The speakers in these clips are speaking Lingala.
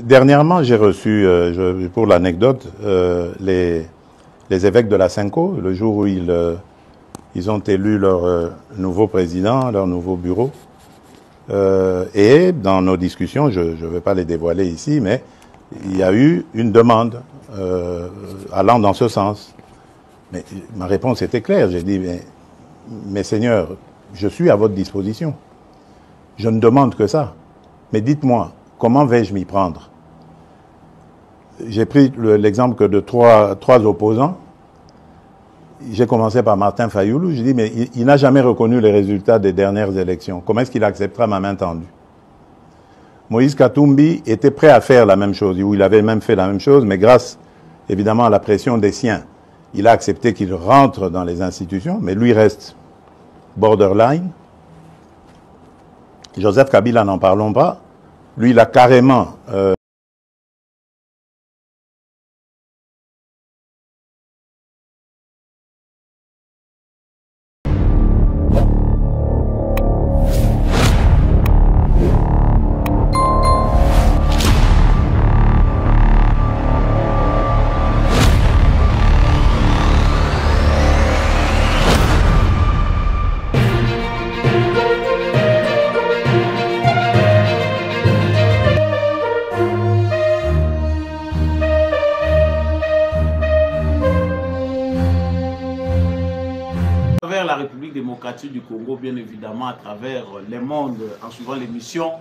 Dernièrement, j'ai reçu, pour l'anecdote, les évêques de la Cinco, le jour où ils ont élu leur nouveau président, leur nouveau bureau. Et dans nos discussions, je ne vais pas les dévoiler ici, mais il y a eu une demande allant dans ce sens. Mais ma réponse était claire. J'ai dit, mais Seigneur, je suis à votre disposition. Je ne demande que ça. Mais dites-moi, comment vais-je m'y prendre? J'ai pris l'exemple que de trois opposants. J'ai commencé par Martin Fayoulou. J'ai dit, mais il n'a jamais reconnu les résultats des dernières élections. Comment est-ce qu'il acceptera ma main tendue? Moïse Katumbi était prêt à faire la même chose, ou il avait même fait la même chose, mais grâce, évidemment, à la pression des siens, il a accepté qu'il rentre dans les institutions, mais lui reste borderline. Joseph Kabila, n'en parlons pas. Lui, il a carrément... la République démocratique du Congo, bien évidemment, à travers le monde, en suivant l'émission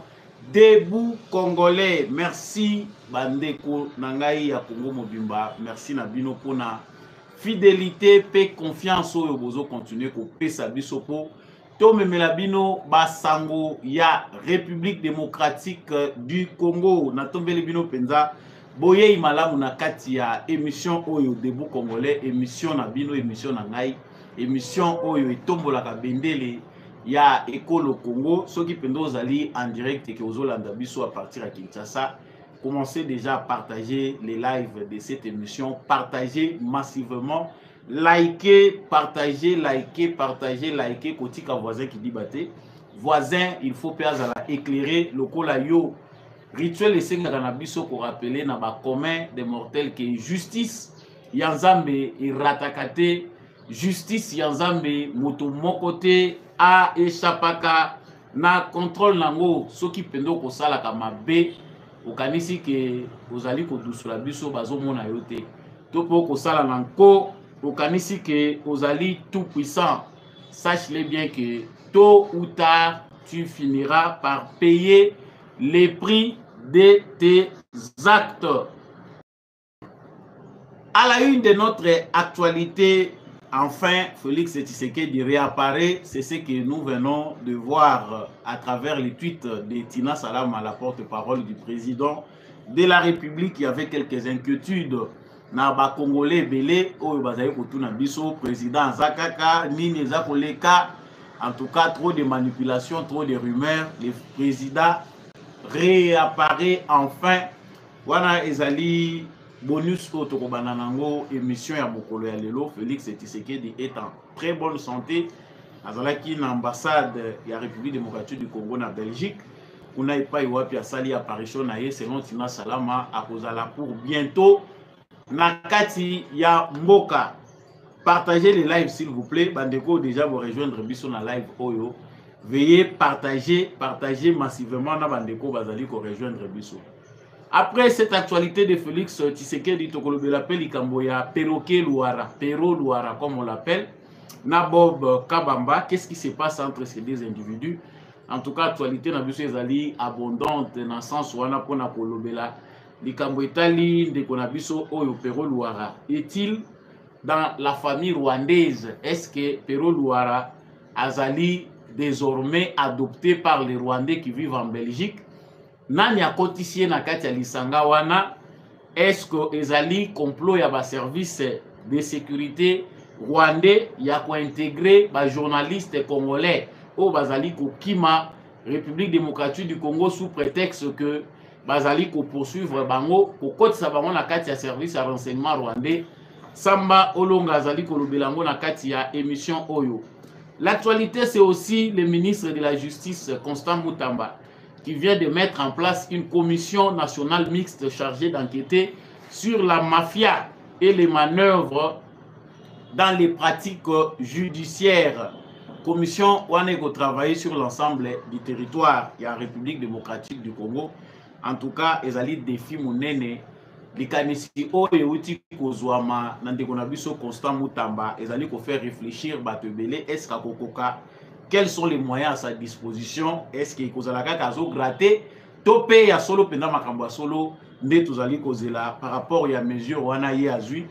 Debout Congolais. Merci Bandeko Nangai ya Congo Mobimba. Merci Nabino pour la fidélité, paix, confiance au Yobozo continuer ko pesa biso po. Tome Melabino Basango ya République démocratique du Congo. Natombele bino penza. Boye imalamu na kati ya émission Oyo Debout Congolais, émission Nabino, émission Nangai. Émission Oyo etombolaka bendele ya Ekolo Congo. Ceux qui pendant zali en direct et que ozolanda biso à partir à Kinshasa, commencez déjà à partager les lives de cette émission, partagez massivement, likez, partagez, likez, kotika voisin qui dit baté. Voisin, il faut pas éclairer le kola yo. Rituel et sengaka biso ko rappeler na ba commun des mortels que justice yanzambe iratakate. Justice yanzambe moto mokote a échappaka na contrôle nango soki pendo ko sala ka mabe okanisi ke ozali ko dusula biso bazomona yote to po ko sala nanko okanisi ke ozali tout puissant. Sache-le bien que tôt ou tard tu finiras par payer les prix de tes actes. À la une de notre actualité, enfin, Félix Tshisekedi réapparaît. C'est ce que nous venons de voir à travers les tweets de Tina Salama, la porte-parole du président de la République. Il y avait quelques inquiétudes. Naba Congolais belé, oh bazaye kotuna biso, président Zakaka, Nini Zakoleka. En tout cas, trop de manipulations, trop de rumeurs. Le président réapparaît enfin. Voilà, Ezali. Bonus Otoko Bananango, émission ya Mokolo ya Lelo, Félix Tshisekedi est en très bonne santé. Azalaki na ambassade ya République démocratique du Congo na Belgique. Kuna ipa iwapi asali apparition na ye selon Tina Salama akozala pour bientôt na kati ya mboka. Partagez les lives s'il vous plaît. Bandeko déjà vous rejoindre biso na live Oyo. Veuillez partager massivement na bandeko bazali ko rejoindre biso. Après cette actualité de Félix Tshisekedi Tokolobe l'appelle Ikamboya Perroquet Louara, Perro Louara comme on l'appelle, Nabob Kabamba, qu'est-ce qui se passe entre ces deux individus? En tout cas, l'actualité n'a pas été abondante dans le sens où on a pour Nakolobela, Likamboetali, de Konabiso, Oyo Perro Louara. Est-il dans la famille rwandaise? Est-ce que Perro Louara Azali désormais adopté par les Rwandais qui vivent en Belgique? Nani a cotisé na kati ya lisanga wana? Est-ce que ezali complot ya ba service de sécurité rwandais ya ko intégrer ba journalistes congolais au bazali ko kima République démocratique du Congo sous prétexte que bazali ko poursuivre bango ko kotisa bango na kati ya service ya renseignement rwandais? Samba Olonga azali ko lobelango na kati ya émission Oyo. L'actualité c'est aussi le ministre de la Justice Constant Moutamba qui vient de mettre en place une commission nationale mixte chargée d'enquêter sur la mafia et les manœuvres dans les pratiques judiciaires. Commission on est travailler sur l'ensemble du territoire. Il y a la République démocratique du Congo. En tout cas, ils ont des défis monene. Les kanisi oyeuti kozwama nandeko na biso Constant Mutamba, ils ont faire réfléchir batebele est-ce qu'akokoka quels sont les moyens à sa disposition, est-ce que kozalaka kazo gratter topé ya solo penda makambo solo nde tozali kozela par rapport ya mesure wana ye azui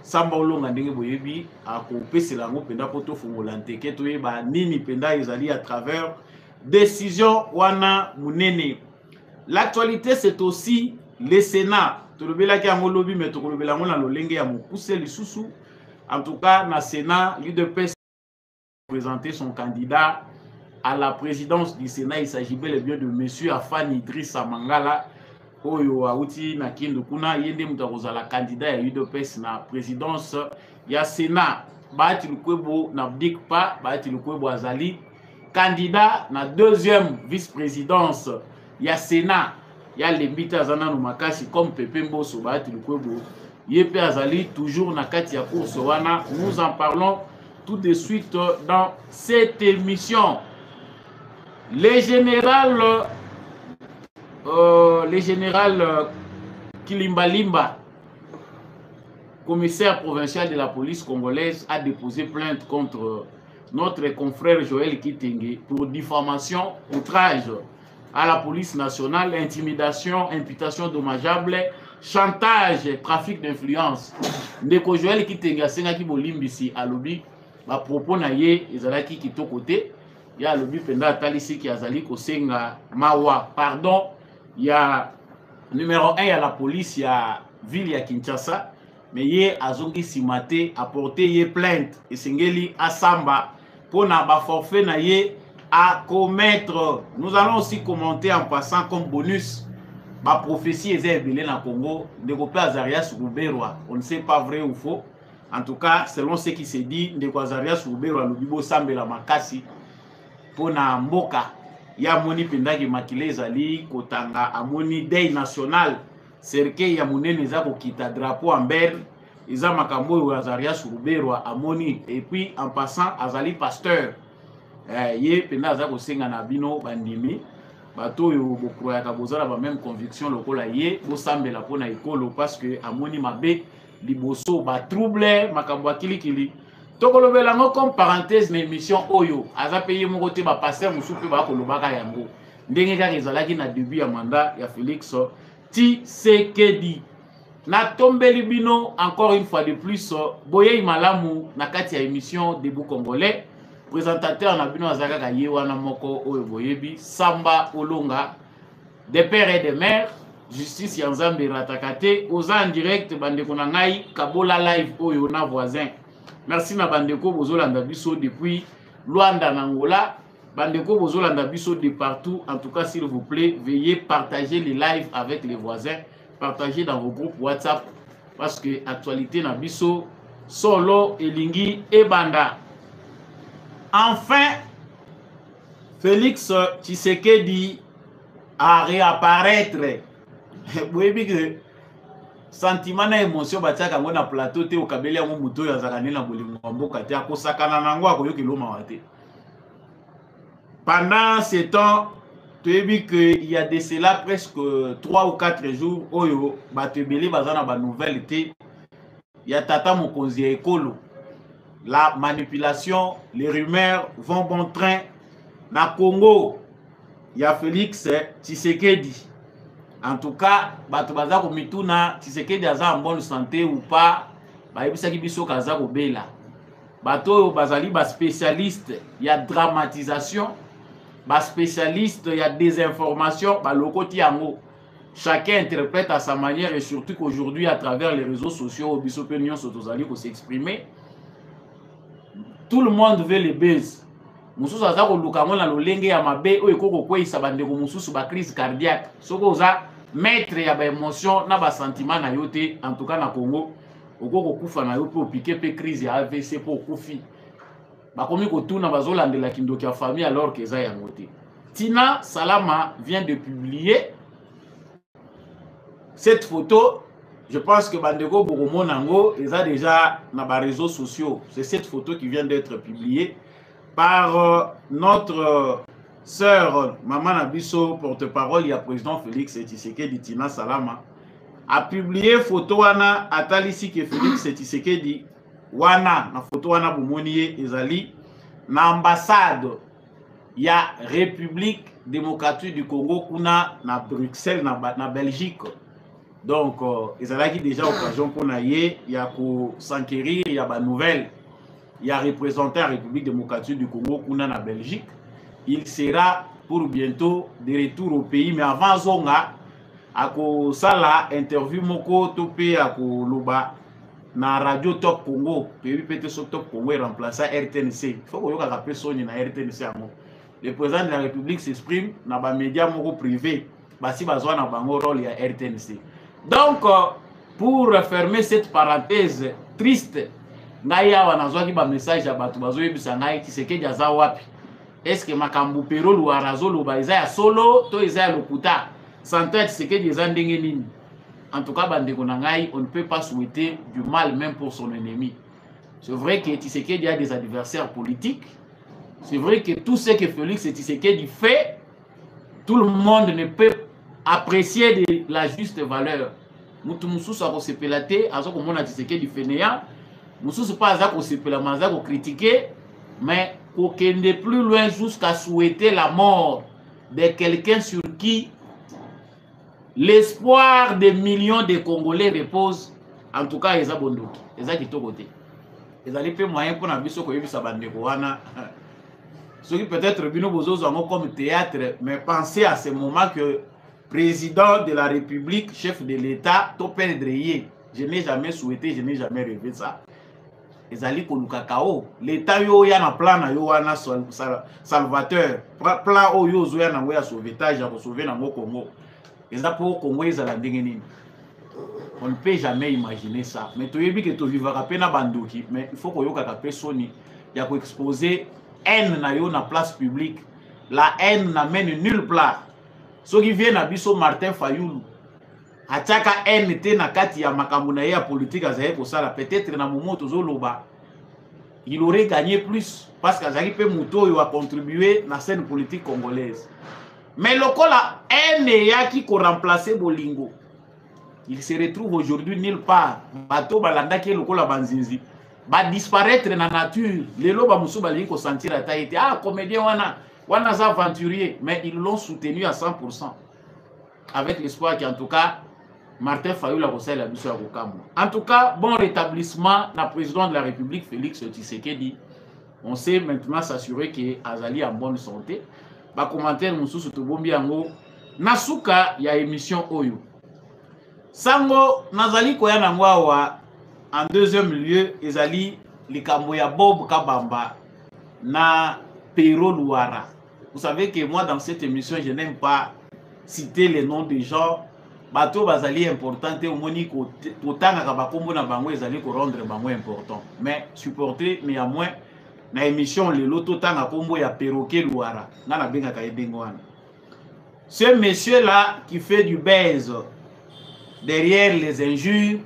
samba olonga ndenge boyebi akopesela ngo penda poto fungola nteke toyeba nini penda ezali à travers décision wana munene. L'actualité c'est aussi le Sénat. Tolobelaki yango lobi mais tokolobela ngo na lolenge ya mokuse lisusu. En tout cas na Sénat l'UDPS présenter son candidat à la présidence du Sénat. Il s'agit bel et bien de monsieur Afan Idrissa Mangala oyo auti na kindu kuna yende mutakoza la candidat ya UDPS na présidence ya Sénat. Baati Lukwebo n'abdique pas, Baati Lukwebo azali candidat na deuxième vice-présidence ya Sénat. Ya lembita zana no makasi comme Pepe Mboso Baati Lukwebo yepe azali toujours na kati ya course wana. Nous en parlons tout de suite dans cette émission. Le général Kilimba Limba, commissaire provincial de la police congolaise, a déposé plainte contre notre confrère Joël Kitenge pour diffamation, outrage à la police nationale, intimidation, imputation dommageable, chantage, trafic d'influence. Ndeko Joël Kitenge asengaki bolimbisi alobi ba propos na ye ezalaki kitoko te ya alobi penda atalisi ki azali kosenga mawa pardon ya numéro 1 ya la police ya ville ya Kinshasa, mais ye azongi simate apporter ye plainte esengeli asamba pona ba forfait na ye à commettre. Nous allons aussi commenter en passant comme bonus ma prophétie est belé na Congo de Azarias Ruberwa. On ne sait pas vrai ou faux. En tout cas, selon ce qui s'est dit, de Azarias Ruberwa le bibo sambe la makasi pona mboka ya moni pendaki makile zali kotanga amoni day national serke ya munene za ko kita drapeau en berne iza makambo ya Azarias Ruberwa amoni et puis en passant azali pasteur ye penda za ko senga na bino bandimi bato yo bokroya ka bozala ba même conviction lokola ye bo sambela pona ekolo parce que amoni mabe liboso ba trouble makambo akilikili tokolobela ngo comme parenthèse na émission oyo aza payé moko te ba passer musupe ba kolobaka yango ndenge kaka ezalaki na début ya mandat ya Félix Tshisekedi. Na tombeli bino encore une fois de plus boye malamu na kati ya émission Debout Congolais. Présentateur na bino azaka ye wana moko oyo boyebi Samba Olonga, des pères et des mères, justice ya Nzambe ratakate aux en direct bandeko na ngai Kabola live oyo na voisin. Merci na bandeko bozolanda biso depuis Luanda na Angola, bandeko bozolanda biso de partout. En tout cas, s'il vous plaît, veuillez partager les lives avec les voisins, partager dans vos groupes WhatsApp parce que actualité na biso solo elingi et banda. Enfin, Félix Tshisekedi a réapparaître. Vous voyez que sentiment na émotion batiaka ngo na plateau te okabeli yango muto ya zakane na bolingo mboka te akosakana nango akoyoki loma wate. Pendant ce temps, tu as vu qu'il y a de cela presque 3 ou 4 jours oyo batebeli bazana ba nouvelle te ya tata mokonzi ekolo. La manipulation, les rumeurs vont bon train. Na Congo, il y a Félix Tshisekedi. En tout cas, Batubaza Komituna, Tshisekedi aza en bonne santé ou pas, Baibisaki Biso Kazako Bela. Bato Bazali, ba spécialiste, il y a dramatisation, ba spécialiste, il y a désinformation, ba lokoti yango. Chacun interprète à sa manière et surtout qu'aujourd'hui, à travers les réseaux sociaux, Biso Penyon Sotozali pour s'exprimer. Tout le monde veut les buzz. Mususu aza ko lukango na lolenge ya mabe oyo koko kwesa bandeko mususu ba crise cardiaque. Soko za maître ya ba émotion na ba sentiment na yote en tout cas na Congo. Okoko kufa na yo pe piquer pe crise ya AVC po kufi. Ba komi ko tuna bazolandela kindoki ya famille alors que za ya ngote. Tina Salama vient de publier cette photo. Je pense que Bandego Boromo Nango les a déjà dans les réseaux sociaux. C'est cette photo qui vient d'être publiée par notre sœur Maman Nabiso, porte-parole, il y a président Félix Tshisekedi. Tina Salama a publié photo wana atalisi que Félix Tshisekedi wana na photo wana Bumoniye ezali na ambassade ya République démocratique du Congo kuna na Bruxelles na Belgique. Donc ezalaki déjà occasion pour naye ya ko s'enquérir ya ba nouvelle ya représentant la République démocratique du Congo kuna na Belgique. Il sera pour bientôt de retour au pays, mais avant zonga ako sala interview moko topé ako loba na radio Top Congo, pays peut-être sur Top Congo remplacer RTNC. Il faut que yoka rappeler sonne na RTNC amo. Le président de la République s'exprime na ba média moko privé, basi bazwa na bango rôle ya RTNC. Donc pour fermer cette parenthèse triste, ngai awa nazwaki ba message ya batu bazoyebisa ngai Tshisekedi aza wapi. Est-ce que makambu pero luarazo loba eza ya solo to eza ya lokuta? Santé Tshisekedi eza ndenge nini? En tout cas, bandeko na ngai, on ne peut pas souhaiter du mal même pour son ennemi. C'est vrai que Tshisekedi a des adversaires politiques. C'est vrai que tout ce que Félix Tshisekedi fait, tout le monde ne peut apprécier de la juste valeur. Mutu mususu akosepelate azo komona Tshisekedi fainéant, mususu pas aza kosepela maza ko critiquer, mais kokende plus loin jusqu'à souhaiter la mort de quelqu'un sur qui l'espoir des millions de Congolais repose. En tout cas, ils ont bon doute. Ils ont quitté côté. Ils ont fait moyen pour nous dire que ça va ceux qui peut-être bino bozo comme théâtre, mais pensez à ce moment que le président de la République, chef de l'État, to perdre. Je n'ai jamais souhaité, je n'ai jamais rêvé ça. Ils ont dit que l'État yo ya na plan na yo wana salvateur, plan o yo zo ya na ngoya sauvetage ya sauver na Congo. On ne peut jamais imaginer ça. Mais tu sais que tu vivras à peine à Bandoki, mais il faut que tu soni. Il y a exposer haine na yo na place publique. La haine n'amène nulle part. Ceux qui viennent à Bisso Martin Fayoulou, à chaka haine te na kati ya makamuna ya politique azaye pour ça, peut-être na moment tozoloba, il aurait gagné plus parce qu'Azaki pe Mouto il a contribué à la scène politique congolaise. Mais le cas la haine qui a remplacé Bolingo, il se retrouve aujourd'hui nulle part. Bato balanda qui le cas la banzinzi, va disparaître dans la nature. Les loba musu balingi ko sentir à taille. Ah comédien wana aventurier, mais ils l'ont soutenu à 100%, avec l'espoir qu'en tout cas Martin Fayoulou a reçu la mission à Rokambo. En tout cas, bon rétablissement na président de la République Félix Tshisekedi. On sait maintenant s'assurer que Azali est en bonne santé. Ba commentaire mususu to bombi yango nasuka ya émission oyo sango nazali koya nango awa. En deuxième lieu ezali likambo ya Bob Kabamba na Pero Luara. Vous savez que moi dans cette émission je n'aime pas citer les noms des gens. Bato bazali important te omoni ko totanga ka bakombo na bango ezali ko rendre bango important, mais supporter néanmoins na émission le loto tanga kombo ya Perroquet Luara na na benga ka edengwana. Ce monsieur là qui fait du buzz derrière les injures,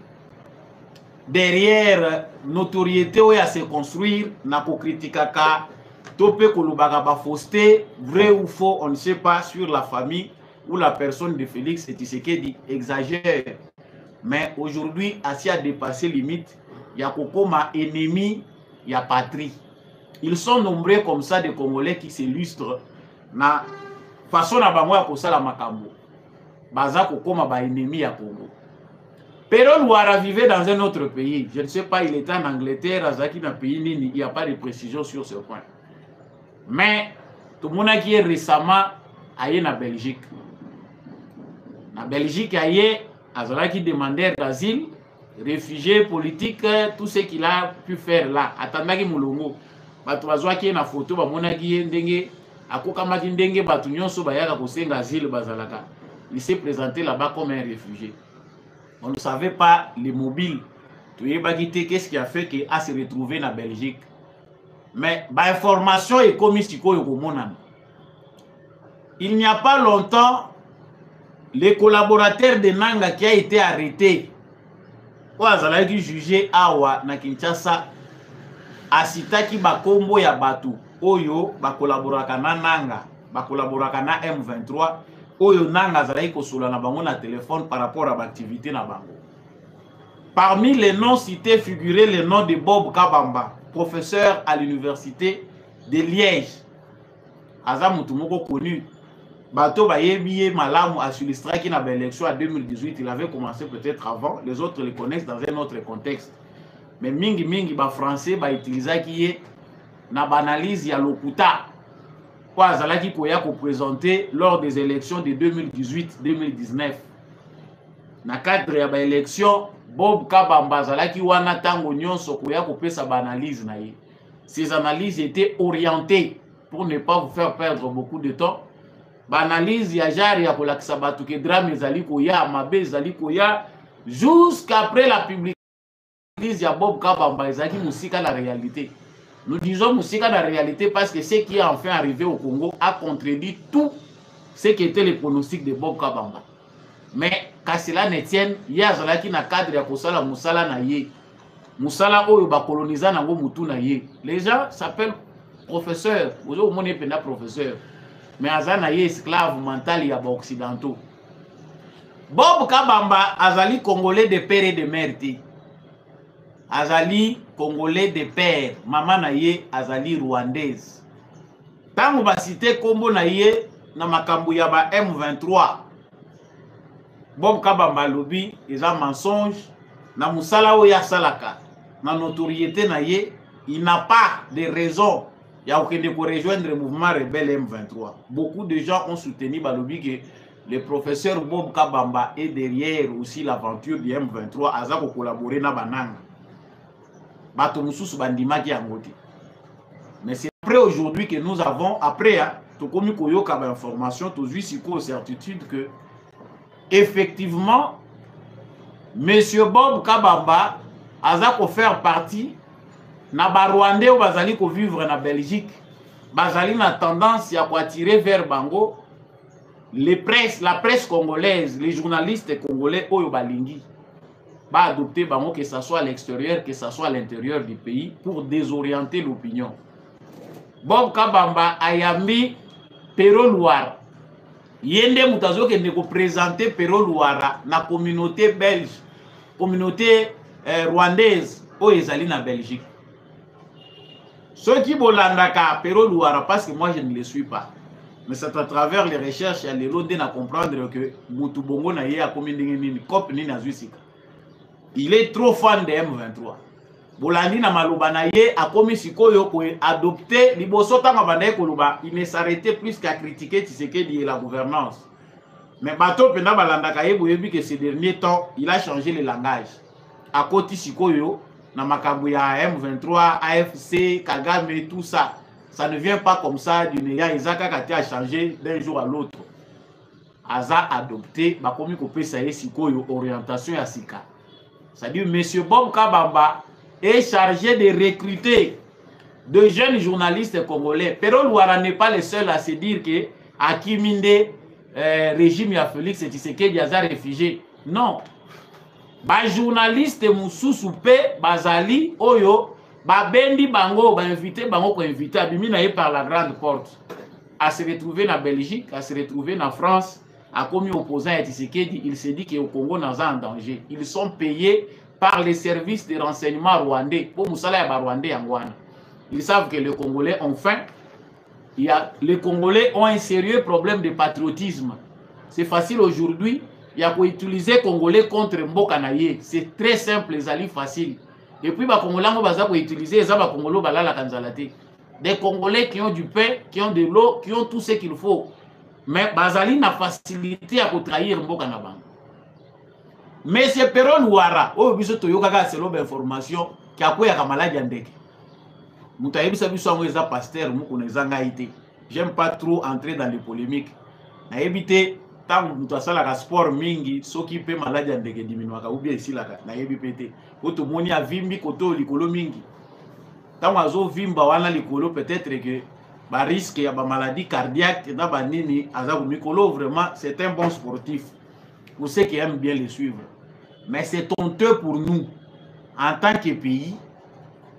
derrière notoriété où il a se construire na ko kritikaka topé ko lubaka ba fausseté vrai ou faux on ne sait pas sur la famille ou la personne de Félix Tshisekedi exagère. Mais aujourd'hui, Assi a dépassé limite. Il y a Kokoma ennemi, il y a patrie. Ils sont nombreux comme ça des Congolais qui s'illustrent na façon na bango ya kosala makambo. Baza Kokoma ba ennemi ya Congo. Pero Luara vivait dans un autre pays. Je ne sais pas, il était en Angleterre, Azaki dans un pays nini, il n'y a pas de précision sur ce point. Mais tout le monde qui est récemment allé en Belgique. En Belgique, Azalaki demandeur d'asile, réfugié politique, tout ce qu'il a pu faire là. Atandaki Moulongo. Batouazouaki na photo, Bamonaki Ndenge, Akokamaki Ndenge, Batounionso, Bayaka Kosenga asile, Bazalaka. Il s'est présenté là-bas comme un réfugié. On ne savait pas les mobiles. Qu'est-ce qui a fait qu'il a se retrouvé en Belgique. Mais l'information est comme si il n'y a pas longtemps, le collaborateur de Nanga qui a été arrêté, qui jugé Awa na Kinshasa, asitaki bakombo ya batu oyo bakolaboraka na Nanga, bakolaboraka na M23, oyo Nanga azalaki kosola na bango na téléphone par rapport à l'activité na bango. Parmi les noms cités figurait le nom de Bob Kabamba, professeur à l'université de Liège. Aza mutu moko connu. Bato Bayebiye Malamu a illustré na l'élection en 2018, il avait commencé peut-être avant, les autres le connaissent dans un autre contexte. Mais mingi ba français ba utiliser qui na banalise ya lokuta. Kwa azalaki koya ko présenter lors des élections de 2018-2019. Na cadre ya ba élection Bob Kabamba azalaki wana tango nyonso koya ko pesa banalise na ye. Ces analyses étaient orientées pour ne pas vous faire perdre beaucoup de temps. Banalise ya jari ya kolakisa batu ke drame ezali koya, mabe ezali koya, jusqu'après la publication ya Bob Kabamba ezali musika la réalité. Nous disons musika la réalité parce que ce qui est enfin arrivé au Congo a contredit tout ce qui était le pronostic de Bob Kabamba. Mais qu'à cela ne tienne, il y a zalaki na cadre ya kosala musala na ye. Musala oyo ba colonisa nango mutu na ye. Les gens s'appellent professeurs, vous avez au moins pena professeur. Mais azana ye esclave mental ya ba occidentaux. Bob Kabamba azali congolais de père et de mère. Azali congolais de père, maman na ye azali rwandaise. Tango ba cité kombo na ye na makambu ya ba M23. Bob Kabamba lobi eza mensonge na musala oya salaka na notoriété na ye, il n'a pas de raison ya okende ko rejoindre le mouvement rebelle M23. Beaucoup de gens ont soutenu balobi que le professeur Bob Kabamba est derrière aussi l'aventure du M23 aza ko collaborer na bananga. Bato mususu bandimaki yango te. Mais c'est après aujourd'hui que nous avons après to komi koyoka ba information to zui siko certitude que effectivement Monsieur Bob Kabamba aza ko faire partie na ba Rwandais ou bazali ko vivre na Belgique, bazali na tendance ya ko attirer vers bango la presse congolaise, les journalistes congolais oyo balingi ba adopter bango, que ça soit à l'extérieur, que ça soit à l'intérieur du pays, pour désorienter l'opinion. Bob Kabamba ayambi Pero Luara yende mutazo ke ndeko présenter Pero Luara na communauté belge, communauté rwandaise oyo ezali na Belgique. Ceux qui bolandaka Pero Luara, parce que moi je ne le suis pas, mais c'est à travers les recherches et les lots à comprendre que Mutu Bongo na ye a komi ndenge nini cop nini azwisika. Il est trop fan de M23. Bolandi na maloba na ye a komi sikoyo ko adopter liboso tanga banda koloba, il ne s'arrêtait plus qu'à critiquer Tshisekedi et la gouvernance. Mais bato penda balandaka ye boyebi que ces derniers temps, il a changé le langage. A koti sikoyo na makambo ya M23, AFC, Kagame, tout ça. Ça ne vient pas comme ça du néant. Isaka Kati a changé d'un jour à l'autre. Aza adopté, bakomi ko pesa ye sikoyo orientation ya sika. C'est-à-dire monsieur Bob Kabamba est chargé de recruter de jeunes journalistes congolais. Pero Luara n'est pas le seul à se dire que Akiminde régime ya Félix Tshisekedi aza réfugié. Non. Ba journaliste mususu pe bazali oyo ba bendi bango ba invité bango ko invité abimi na ye par la grande porte à se retrouver na Belgique, à se retrouver na France, a commis opposant à Tshisekedi. Il s'est dit qu'au Congo dans un danger. Ils sont payés par les services de renseignement rwandais. Pour Moussala ya Rwandais Angwana. Ils savent que les Congolais ont faim. Les Congolais ont un sérieux problème de patriotisme. C'est facile aujourd'hui. Il y a qu'à utiliser Congolais contre Mboka Naye. C'est très simple, les alliés faciles. Et puis, les Congolais vont utiliser les Congolais balala kanzalate. Des Congolais qui ont du pain, qui ont de l'eau, qui ont tout ce qu'il faut. Mais Bazali n'a facilité à trahir Mboka Nabango. Mais c'est Pero Luara, oh, biso toyoka selon l'information, qui a quoi ya maladie andeke. Moutayebi sabi so ngo eza pasteur muko nezanga ité. J'aime pas trop entrer dans les polémiques. Na ebité tant muto asala ka sport mingi soki pe maladie andeke diminuaka ou bien isilaka na yebi pété. Oto moni avimbi koto likolo mingi. Tant azo vimba wana likolo peut-être que ba risque ya ba maladie cardiaque na ba nini azaku mikolo. Vraiment c'est un bon sportif pour ceux qui aiment bien le suivre, mais c'est honteux pour nous en tant que pays.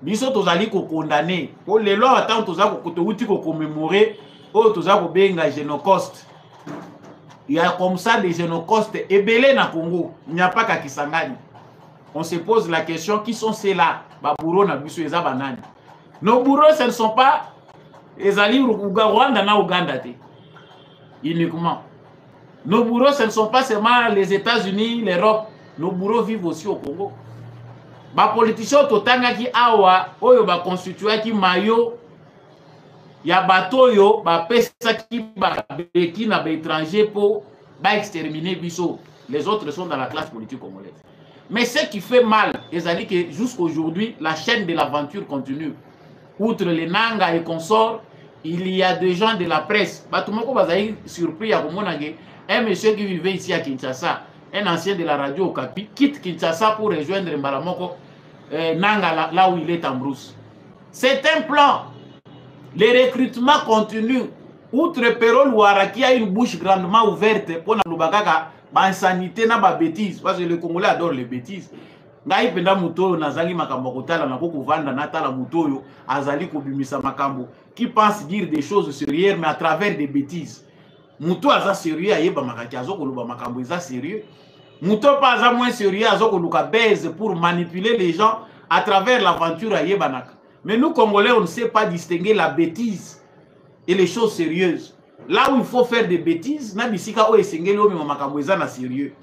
Biso tozali ko condamner pour les lois attend tozako ko touti ko commémorer o tozako benga génocide. Il y a comme ça des génocides ébélés na Congo, il n'y a pas qu'à Kisangani. On se pose la question, qui sont ceux-là? Baburo na biso eza banani. Nos bourreaux, ce ne sont pas les alliés Rwanda na Ouganda uniquement. Nos bourreaux, ce ne sont pas seulement les États-Unis, l'Europe. Nos bourreaux vivent aussi au Congo. Ba politiciens totanga ki awa oyo ba constituer ki mayo ya bato yo ba pesa ki ba beki na ba étranger pour ba exterminer biso. Les autres sont dans la classe politique congolaise. Mais ce qui fait mal, c'est que jusqu'aujourd'hui, la chaîne de l'aventure continue. Outre les Nanga et consorts, il y a des gens de la presse. Batumoko bazaï surpris à Komonage, un monsieur qui vivait ici à Kinshasa, un ancien de la radio Okapi, quitte Kinshasa pour rejoindre Mbalamoko Nanga là où il est en brousse. C'est un plan. Les recrutements continuent. Outre Perol Ouara qui a une bouche grandement ouverte pour Nalubakaka, insanité na ba bêtise, parce que le Congolais adore les bêtises. Ngai penda muto nazali makambo kotala na koko vanda natala mutoyo azali ko bimisa makambo qui pense dire des choses sérieuses mais à travers des bêtises. Muto aza sérieux ayeba makaki azoko luba makambo eza sérieux. Muto pas aza moins sérieux azoko luka baise pour manipuler les gens à travers l'aventure ayeba naka. Mais nous Congolais on ne sait pas distinguer la bêtise et les choses sérieuses. Là où il faut faire des bêtises, na bisika o esengeli o makambo eza na sérieux.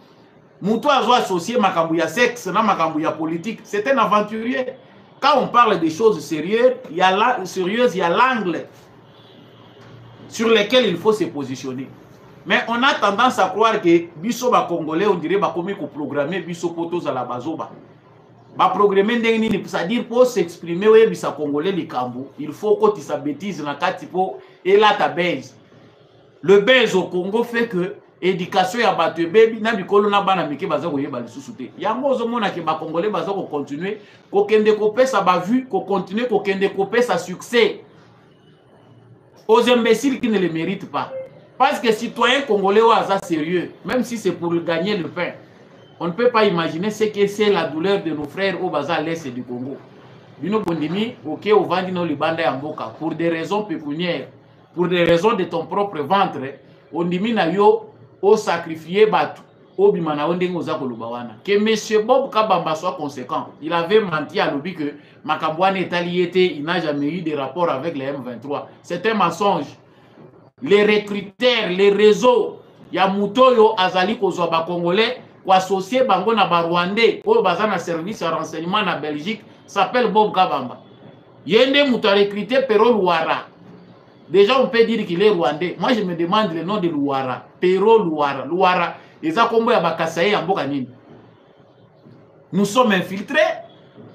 Mouto azo associé makambo ya sexe na makambo ya politique, c'est un aventurier. Quand on parle des choses sérieuses, il y a l'angle sur lequel il faut se positionner. Mais on a tendance à croire que biso ba congolais on dirait ba komi ko programmer biso potos à la bazoba. Ba programmer ndenge nini, c'est-à-dire pour s'exprimer ouais bisa congolais likambo, il faut que tu sa bêtise na kati po et là ta base. Le base au Congo fait que éducation ya bato baby na bikolo na bana mike baza ko yeba lisusu te. Yango zo mona ke ba congolais baza ko continuer ko kende ko pesa ba vue, ko continuer ko kende ko pesa succès aux imbéciles qui ne le méritent pas. Parce que citoyen congolais waza sérieux, même si c'est pour gagner le pain. On ne peut pas imaginer ce que c'est la douleur de nos frères au baza l'est du Congo. Bino bondimi OK au vandi no libanda ya mboka pour des raisons pécuniaires. Pour des raisons de ton propre ventre, on dit na yo au sacrifier batu, au bimana ondeng ozako lubawana. Que monsieur Bob Kabamba soit conséquent. Il avait menti à l'obi que Makambouane est allié, il n'a jamais eu de rapport avec les M23. C'est un mensonge. Les recruteurs, les réseaux, ya mutoyo azali kozwa congolais ou associé bango na ba rwandais, au bazana service de renseignement na Belgique, s'appelle Bob Kabamba. Yende muto recruté Perol Ouara. Déjà, on peut dire qu'il est rwandais. Moi, je me demande le nom de Louara. Pero Louara. Louara. Et ça, comme Bakasaye en Bokanine. Nous sommes infiltrés.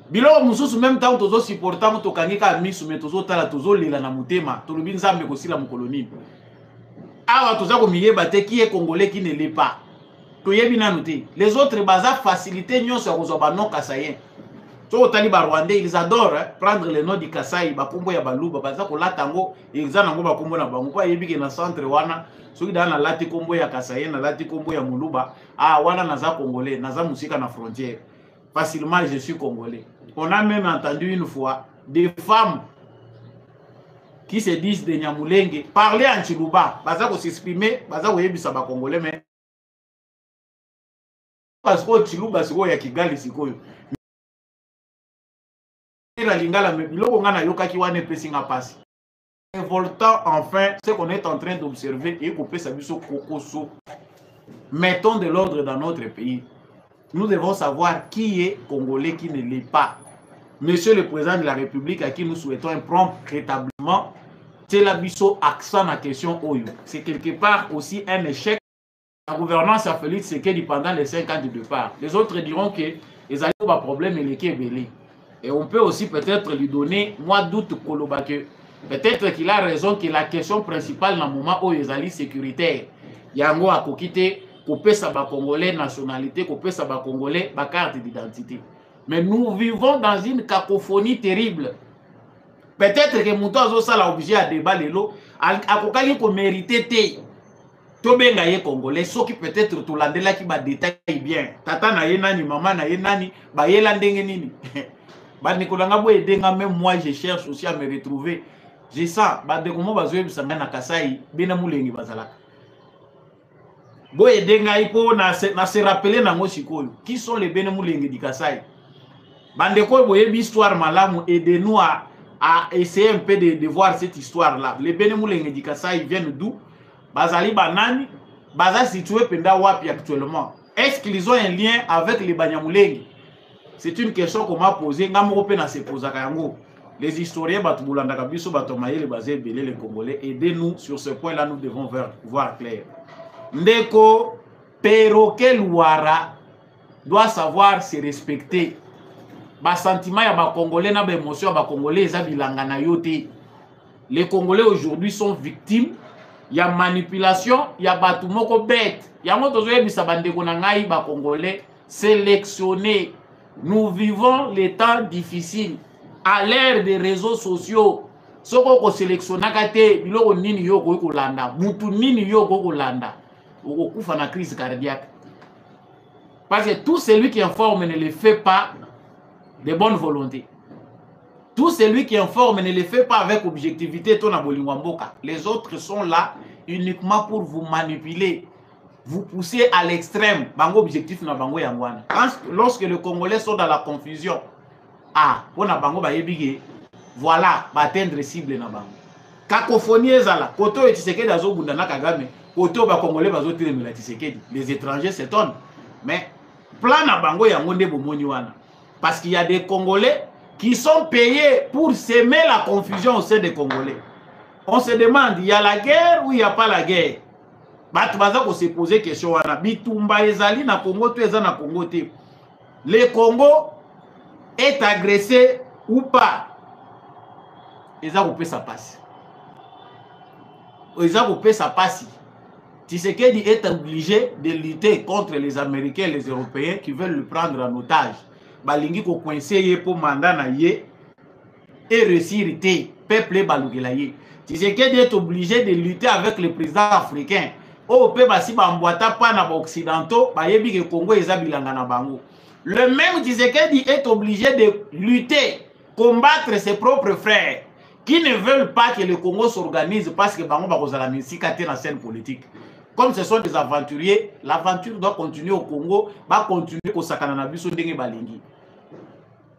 Bilo, nous sommes même temps, nous supportons, nous sommes mis sous métozo, nous lila na mutema, nous sommes zambe aussi la colonie. Ah, tout ça, comme il est qui est congolais, qui ne l'est pas. Les autres, bazar facilité, nous sommes non kassayen. So taliba rwandais ils adorent prendre le nom du Kasai ba kombo ya baluba baza ko latango exana ngo ba kombo na bango pa yebike na centre wana soki dana lati kombo ya Kasai na lati kombo ya muluba ah wana naza congolais naza musika na frontière facilement je suis congolais. On a même entendu une fois des femmes qui se disent de Nyamulenge parler en Chiluba baza ko s'exprimer baza ko yebisa ba congolais mais parce que Chiluba siko ya Kigali sikoyo révoltant enfin ce qu'on est en train d'observer et couper sa biso kokoso. Mettons de l'ordre dans notre pays. Nous devons savoir qui est congolais, qui ne l'est pas. Monsieur le président de la République à qui nous souhaitons un prompt rétablissement, c'est la biso accent à la question Oyo. C'est quelque part aussi un échec. La gouvernance a Félix Tshisekedi pendant les 5 ans de départ. Les autres diront que les alliés ont un problème et les Kébélés. Et on peut aussi peut-être lui donner, moi doute Koloba que peut-être qu'il a raison que la question principale dans le moment où les alliés sécuritaires, Yango a kokité, kopé sa ba congolais nationalité, kopé sa ba congolais ba carte d'identité. Mais nous vivons dans une cacophonie terrible. Peut-être que Mouto a ça obligé à débattre l'eau, à kokali ko mérité té. Tobenga ye Congolais, ceux qui peut-être tout l'andela qui va détailler bien. Tata na ye nani, maman na ye nani, ba ye landenge nini. Ba Nikolanga bo edenga, même moi je cherche aussi à me retrouver. J'ai ça, ba de comment bazoe bisanga na Kasai, bena mulengi bazalaka. Bo edenga ipo na se rappeler na ngo sikoyo. Qui sont les bena mulengi di Kasai? Bandeko boye histoire malamu, aidez-nous à essayer un peu de voir cette histoire-là. Les bena mulengi di Kasai viennent d'où? Bazali banani, baza situé penda wapi actuellement. Est-ce qu'ils ont un lien avec les Banyamulenge? C'est une question qu'on m'a posée. Les historiens Batouboulanda Kabiso Batomaye, les basés belé les Congolais, aidez-nous sur ce point-là, nous devons voir clair. Ndeko Perroquet Louara doit savoir se respecter. Ba sentiment ya ba Congolais na ba émotion ba Congolais eza bilanga na yote. Les Congolais aujourd'hui sont victimes. Il y a manipulation, il y a batumoko bête. Il y a motozoye bisabandeko na ngai ba Congolais sélectionnés. Nous vivons les temps difficiles à l'ère des réseaux sociaux. Soko ko sélectionnaka te biloko nini yo ko kolanda, mutu nini yo ko kolanda. Oko kufa na crise cardiaque. Parce que tout celui qui informe ne le fait pas de bonne volonté. Tout celui qui informe ne le fait pas avec objectivité. Les autres sont là uniquement pour vous manipuler, vous pousser à l'extrême. Bango objectif na bango yangwana. Lorsque les Congolais sont dans la confusion, on a bango ba yebige, voilà, ba atteindre cible na bango. Cacophonie ezala, koto et Tshisekedi azo bunda na Kagame, koto ba Congolais bazo tirer Tshisekedi. Les étrangers s'étonnent. Mais plan na bango yango nde bomoni wana. Parce qu'il y a des Congolais qui sont payés pour semer la confusion au sein des Congolais. On se demande, il y a la guerre ou il n'y a pas la guerre? On se poser question. Bitumba ezali na Congo, tu es na Congo. Le Congo est agressé ou pas? Ils ont coupé sa passe. Ils ont coupé sa passe. Tshisekedi est obligé de lutter contre les Américains et les Européens qui veulent le prendre en otage. Balingi ko coincé pour mandat na ye et réussir te peuple balugela ye. Tshisekedi est obligé de lutter avec les présidents africains. O pe basi bambwata pa na occidentaux ba yebi ke Congo eza bilanga na bango. Le même Tshisekedi est obligé de lutter, combattre ses propres frères qui ne veulent pas que le Congo s'organise parce que bango ba kozala misika te na scène politique. Comme ce sont des aventuriers, l'aventure doit continuer au Congo, va continuer au sakana na biso ndenge balingi.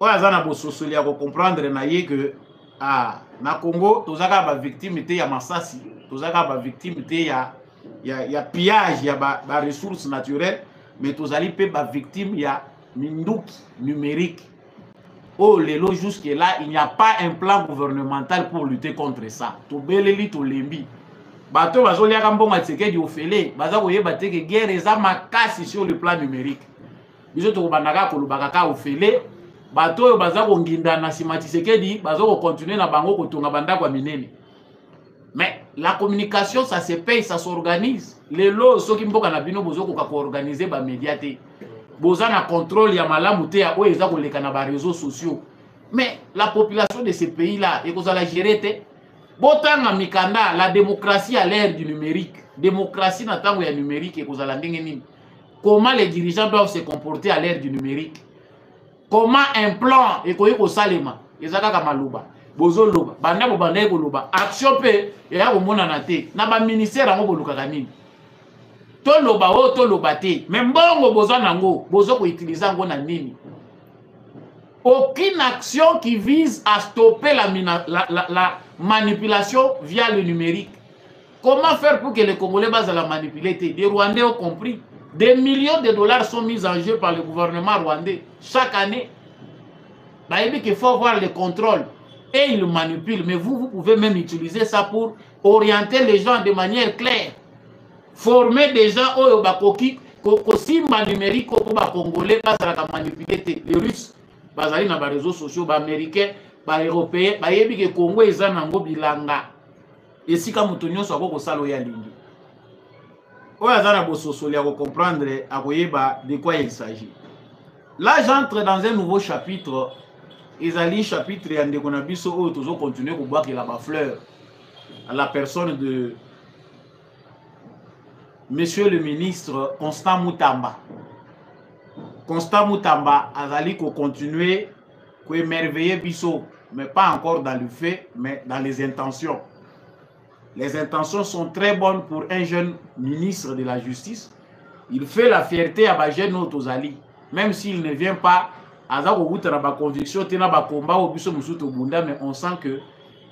Oyazana bo sosoli ya ko comprendre na ye que na Congo tozaka ba victime te ya masasi, tozaka ba victime te ya pillage ya ba ressources naturelles, mais tozali pe ba victime ya minduki numérique. Oh lelo jusque là, il n'y a pas un plan gouvernemental pour lutter contre ça. To beleli to lembi. Bato bazolia kambonga Tshisekedi ofele, baza koyeba te que guerre eza makasi sur le plan numérique. Biso to bandaka kolubaka ka ofele, bato baza ko nginda na sima Tshisekedi, baza ko continuer na bango kotonga bandako ya minene. Mais la communication ça se paye, ça s'organise. Lelo soki mboka na bino bozo ko organiser ba média te. Boza na contrôle ya malamu te ya oyo eza koleka na ba réseaux sociaux. Mais la population de ces pays-là ekozala gérer te. Botanga mikanda, la démocratie à l'ère du numérique. Démocratie na tango ya numérique ekozala ndenge nini? Comment les dirigeants doivent se comporter à l'ère du numérique? Comment un plan ekoyi ko salema? Ezaka ka maluba. Bozo loba, banda bo banda ko loba. Action pe ya ko mona na te. Na ba ministère ngo boluka kanini? To loba o to loba te. Mais mbongo bozo nango, bozo ko utiliser ngo na nini? Aucune action qui vise à stopper la manipulation via le numérique. Comment faire pour que les Congolais basent à la manipuler? Les Rwandais ont compris. Des millions de dollars sont mis en jeu par le gouvernement rwandais chaque année. Il faut voir le contrôle. Et ils le manipulent. Mais vous pouvez même utiliser ça pour orienter les gens de manière claire. Former des gens au Bakoki, Kosimba numérique, au Congolais, manipuler les Russes. Bazali na ba réseaux sociaux ba américains ba européens ba yebi ke Congo eza nango bilanga esika mutu nyonso akoko salo ya lingi oya zana bo sosoli ya ko comprendre akoyeba de quoi il s'agit. Là j'entre dans un nouveau chapitre ezali chapitre ya ndeko na biso oyo tozo continuer kobwakela ba fleur à la personne de Monsieur le ministre Constant Moutamba. Constant Moutamba azali ko continuer ko émerveiller biso, mais pas encore dans le fait, mais dans les intentions. Les intentions sont très bonnes pour un jeune ministre de la justice. Il fait la fierté à ba jeune Otozali, même s'il ne vient pas aza ko na ba conviction tena ba combat au biso musuto bunda, mais on sent que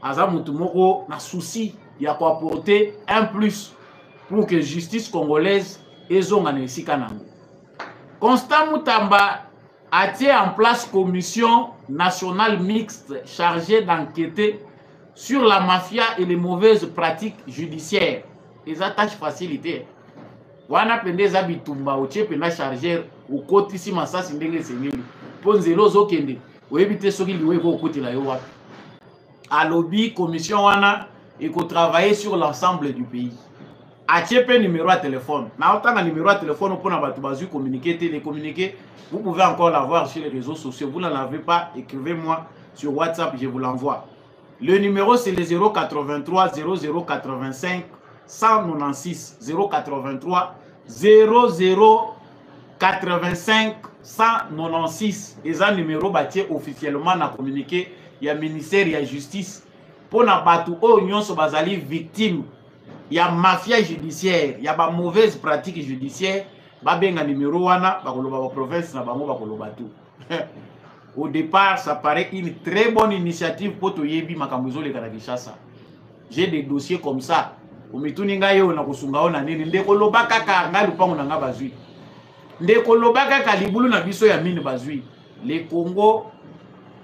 aza mutu moko na souci ya ko apporter un plus pour que justice congolaise ezonga na esika nango. Constant Moutamba a tient en place commission nationale mixte chargée d'enquêter sur la mafia et les mauvaises pratiques judiciaires. Les attaches facilitées. Wana pende za bitumba otie penda chargeur ukoti si masasi ndenge sengeli. Ponzelo zokende. Oyebite soki liwe ko okotela yo wapi. Alobi commission wana et qu'on travaille sur l'ensemble du pays. Atiepe numéro à téléphone. Na autant un numéro à téléphone pour n'abattre basu communiquer, télécommuniquer. Vous pouvez encore l'avoir sur les réseaux sociaux. Vous n'en avez pas, écrivez-moi sur WhatsApp, je vous l'envoie. Le numéro c'est le 083 0085 196 083 0085 196. Et ça numéro bâti officiellement na communiqué. Il y a ministère, il y a justice. Pour n'abattre au union sur bazali victime. Il y a mafia judiciaire, il y a ba mauvaise pratique judiciaire. Ba benga numéro wana bakoloba ba province na bango bakoloba tout. Au départ, ça paraît une très bonne initiative pour toyebi makambuzo le Kinshasa. J'ai des dossiers comme ça. Omituninga yo na kusunga ona nini ndeko loba kaka nga lupango na nga bazui. Ndeko loba kaka libulu na biso ya mine bazui. Le Congo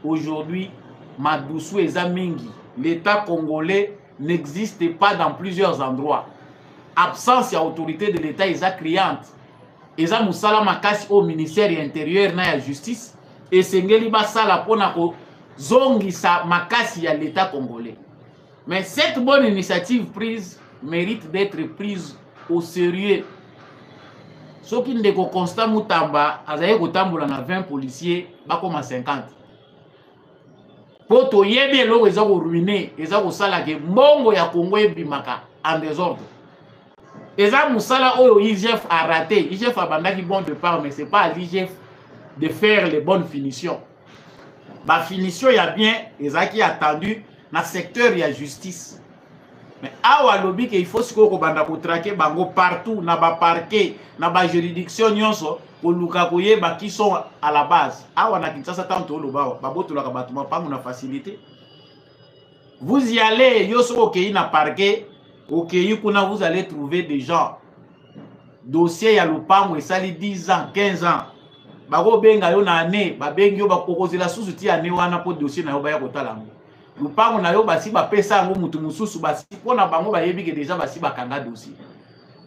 aujourd'hui madousu eza mingi. L'État congolais n'existe pas dans plusieurs endroits. Absence ya autorité de l'État eza criante. Eza musala makasi au ministère intérieur na ya justice et sengeli basala pona ko zongisa makasi ya l'État congolais. Mais cette bonne initiative prise mérite d'être prise au sérieux. Soki ndeko Constant Moutamba azaye kotambola na 20 policiers bakoma 50. Poto yebi eloko eza ko ruiner, eza ko sala ke mbongo ya Congo ebimaka en désordre. Eza musala oyo IGF a raté. IGF a bandaki bon départ, mais c'est pas à l'IGF de faire les bonnes finitions. Ba finition ya bien, eza qui attendu na secteur ya justice. Mais awa lobi que il faut siko ko banda ko traquer bango partout na ba parquet, na ba juridiction nyonso. Qui sont à la base. Vous y allez, vous allez trouver des gens. Dossier ya lupango et sali 10 ans, 15 ans. Bago benga yo na année, ba bengi yo ba kokoze la susuti année wana po dossier na yo ba ya kotala ngo. Lupango na yo basi ba pesa ngo mutu mususu basi pona bango ba yebi que déjà basi ba kanga dossier.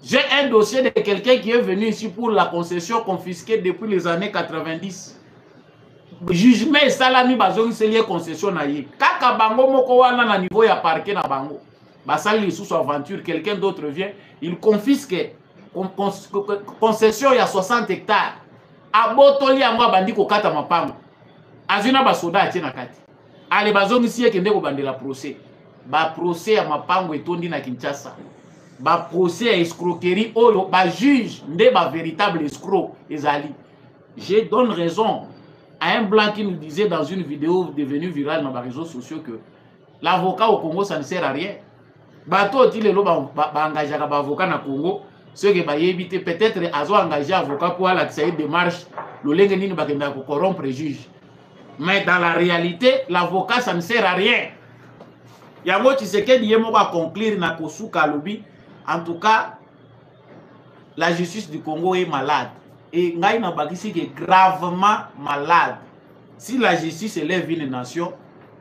J'ai un dossier de quelqu'un qui est venu ici pour la concession confisquée depuis les années 90. Jugement et salami bazongi se lié concession na ye. Kaka bango moko wana na niveau ya parquet na bango. Basali sous aventure, quelqu'un d'autre vient, il confisque concession ya 60 hectares. Abotoli yango bandi ko kata mapango. Azuna basoda atina kati. Ale bazongi si ekende ko bandela procès. Ba procès ya mapango etondi na Kinshasa. Ba procès à escroquerie oyo ba juge nde ba véritable escroc ezali. Je donne raison à un blanc qui nous disait dans une vidéo devenue virale dans les réseaux sociaux que l'avocat au Congo ça ne sert à rien. Bato ti lelo ba engagé ba avocat na Congo, ceux qui ba yebite peut-être azo engagé avocat pour la démarche le lenge nini ba kenda ko corrompre juge. Mais dans la réalité, l'avocat ça ne sert à rien. Yango Tshisekedi yemo ba conclure na kosuka lobi. En tout cas, la justice du Congo est malade. Et Ngaï Nabakisi est gravement malade. Si la justice élève une nation,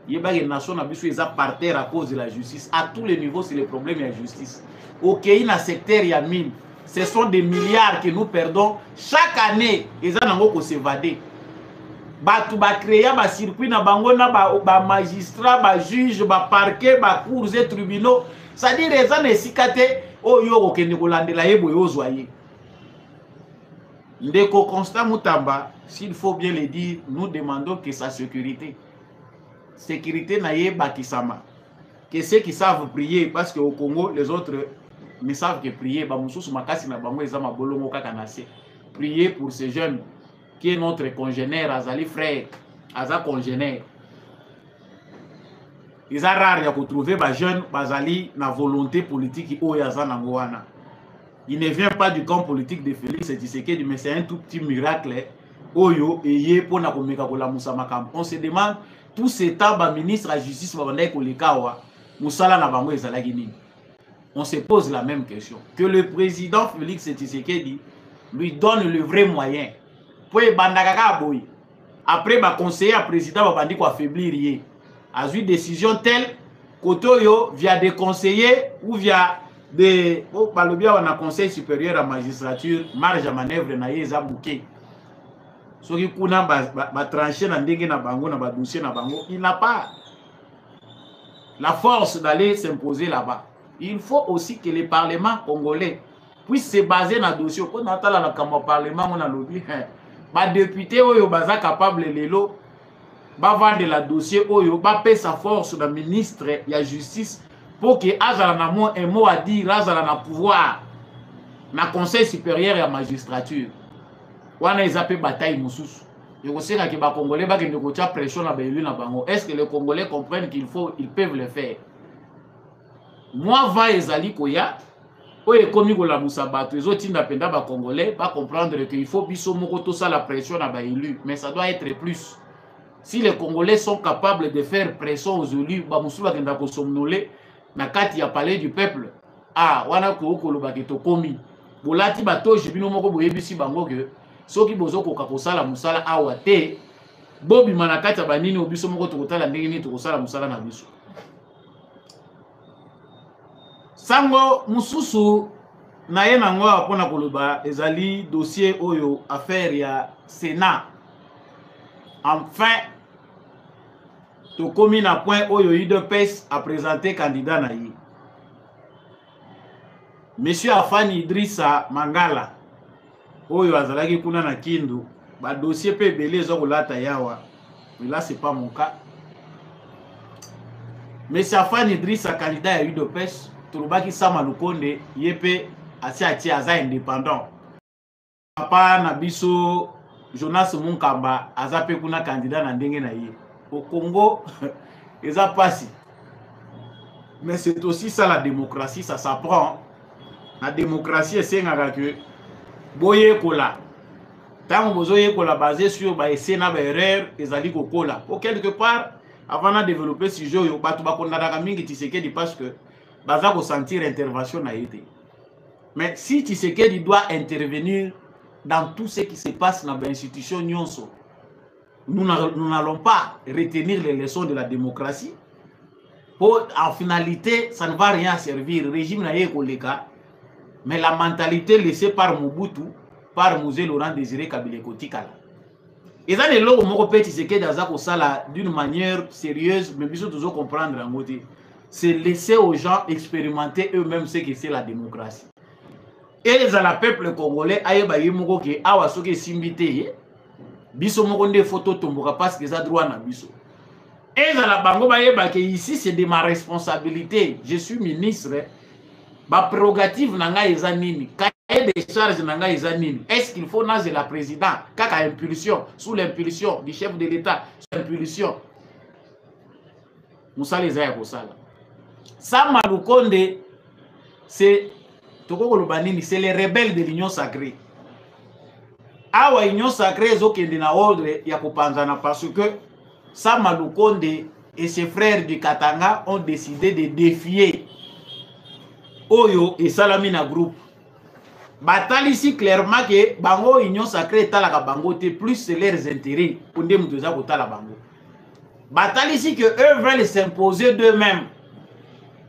il y a une nation qui est par terre à cause de la justice. À tous les niveaux, c'est le problème de la justice. Au Kenya, dans le secteur, il y a mine. Ce sont des milliards que nous perdons chaque année. Ils ont s'évader. Batu ba créer ba circuit na bango na ba magistrat, ba juge, ba parquet, ba cours et tribunaux. C'est-à-dire les gens ne sikate o yo okende kolandela yebo yozwaye. Ndeko Constant Moutamba, s'il faut bien le dire, nous demandons que sa sécurité. sécurité naye bakisama. Que ceux qui savent prier, parce qu'au Congo, les autres ne savent que prier. Prier pour ces jeunes qui est notre congénère, Azali frère, Aza congénère. Ils sont rares de trouver des jeunes Azali na volonté politique ou Yaza Nangoana. Il ne vient pas du camp politique de Félix Tshisekedi, mais c'est un tout petit miracle. Oyo et pour na komeka ko la Musamakam. On se demande tout ce temps ba ministre de la justice ba bandai ko lekawa Musala na bango ezalaki nini. On se pose la même question. Que le président Félix Tshisekedi lui donne le vrai moyen. Pour bandaka boy. Après ba conseiller président ba bandi ko affaiblir yé. A eu décision telle Kotoyo via des conseillers ou via des balobia on a conseil supérieur à magistrature marge à manœuvre na yé za bouquet. Ce qui kuna ba trancher na ndenge na bango na ba dossier na bango, il n'a pas la force d'aller s'imposer là-bas. Il faut aussi que le Parlement congolais puisse se baser dans le dossier. Quand on entend le Parlement, on a lobby. Les députés sont capables de vendre le dossier, de sa force dans le ministre de la Justice pour que Azala un mot à dire, Azala un pouvoir dans le Conseil supérieur de la magistrature. On a une bataille moussous. Je sais que les Congolais ont une pression na l'élu na bango. Est-ce que les Congolais comprennent qu'ils peuvent le faire? Moi, va ezali koya, oye komi ko la musabato, les autres n'apenda ba Congolais pas comprendre qu'il faut biso moko to ça la pression na ba élu, mais ça doit être plus. Si les Congolais sont capables de faire pression aux élus, ba musula kenda ko somnolé na kati ya palais du peuple. Ah, wana ko ko lo ba keto komi. Bolati bato jibino moko boyebisi bango que soki bozo koka kosala musala awa te bobi manakati ya banini obiso moko tokotala ndenge nini tokosala musala na biso. Sango mususu na ye nango apona koloba ezali dossier oyo affaire ya Sénat. Enfin tokomi na point oyo UDPS a présenté candidat na ye. Monsieur Afani Idrissa Mangala oyo azalaki kuna na Kindu ba dossier pe belé ezokolata yawa, mais là c'est pas mon cas. Monsieur Afani Idrissa candidat ya UDPS Turubaki Sama Lukonde yepe asi aza indépendant. Papa na biso Jonas Munkamba aza pe kuna candidat na ndenge na ye. Au Congo eza pasi. Mais c'est aussi ça la démocratie, ça s'apprend. La démocratie c'est que boye kola. Tant bozoye kola basé sur ba esena ba erreur ezali kokola. Au quelque part avant de développer ce jeu yo batu ba kondaka mingi Tshisekedi parce que baza ko sentir intervention na été. Mais si Tshisekedi doit intervenir dans tout ce qui se passe dans l'institution nyonso, nous n'allons pas retenir les leçons de la démocratie. Pour, en finalité, ça ne va rien servir. Le régime n'a pas koleka, mais la mentalité laissée par Mobutu, par Mosé Laurent Désiré Kabila Kotikala. Et ça, les lois moko pe Tshisekedi aza ko sala d'une manière sérieuse, mais biso toujours comprendre en côté. C'est laisser aux gens expérimenter eux-mêmes ce que c'est la démocratie. Et les peuple congolais ayeba yemoko ke awa soke simbité biso moko nde photo tomboka parce que ça droit na biso. Et la bango bayeba ke ici c'est de ma responsabilité. Je suis ministre. Ba prérogative nanga eza nini? Cahier de charge nanga eza nini? Est-ce qu'il faut nager la président kaka impulsion sous l'impulsion du chef de l'État, sous l'impulsion Moussa Ezaya Kosala. Sama Lukonde c'est c'est les rebelles de l'Union sacrée. Awa Union sacrée ezokende na ordre ya kopanzana parce que Sama Lukonde et ses frères du Katanga ont décidé de défier Oyo et Salamina groupe. Batali ici clairement que bango Union sacrée talaka bango te plus c'est leurs intérêts pour ndem toza kotala bango. Batali ici que eux veulent s'imposer d'eux-mêmes.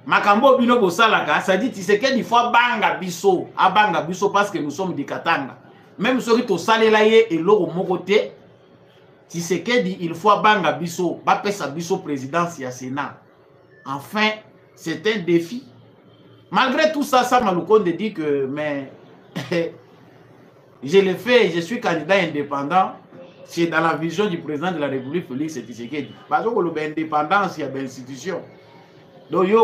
Makambo bino bosalaka, ça dit Tshisekedi faut banga biso, abanga biso parce que nous sommes des Katanga. Même ceux qui to salela ye et loro mokote, Tshisekedi il faut banga biso, ba pesa biso présidence ya Sénat. Enfin, c'est un défi. Malgré tout ça, Sama Lukonde dit que mais je l'ai fait, je suis candidat indépendant. c'est dans la vision du président de la République Félix Tshisekedi. Parce que l'indépendance, il y a des institutions. Donc, il y a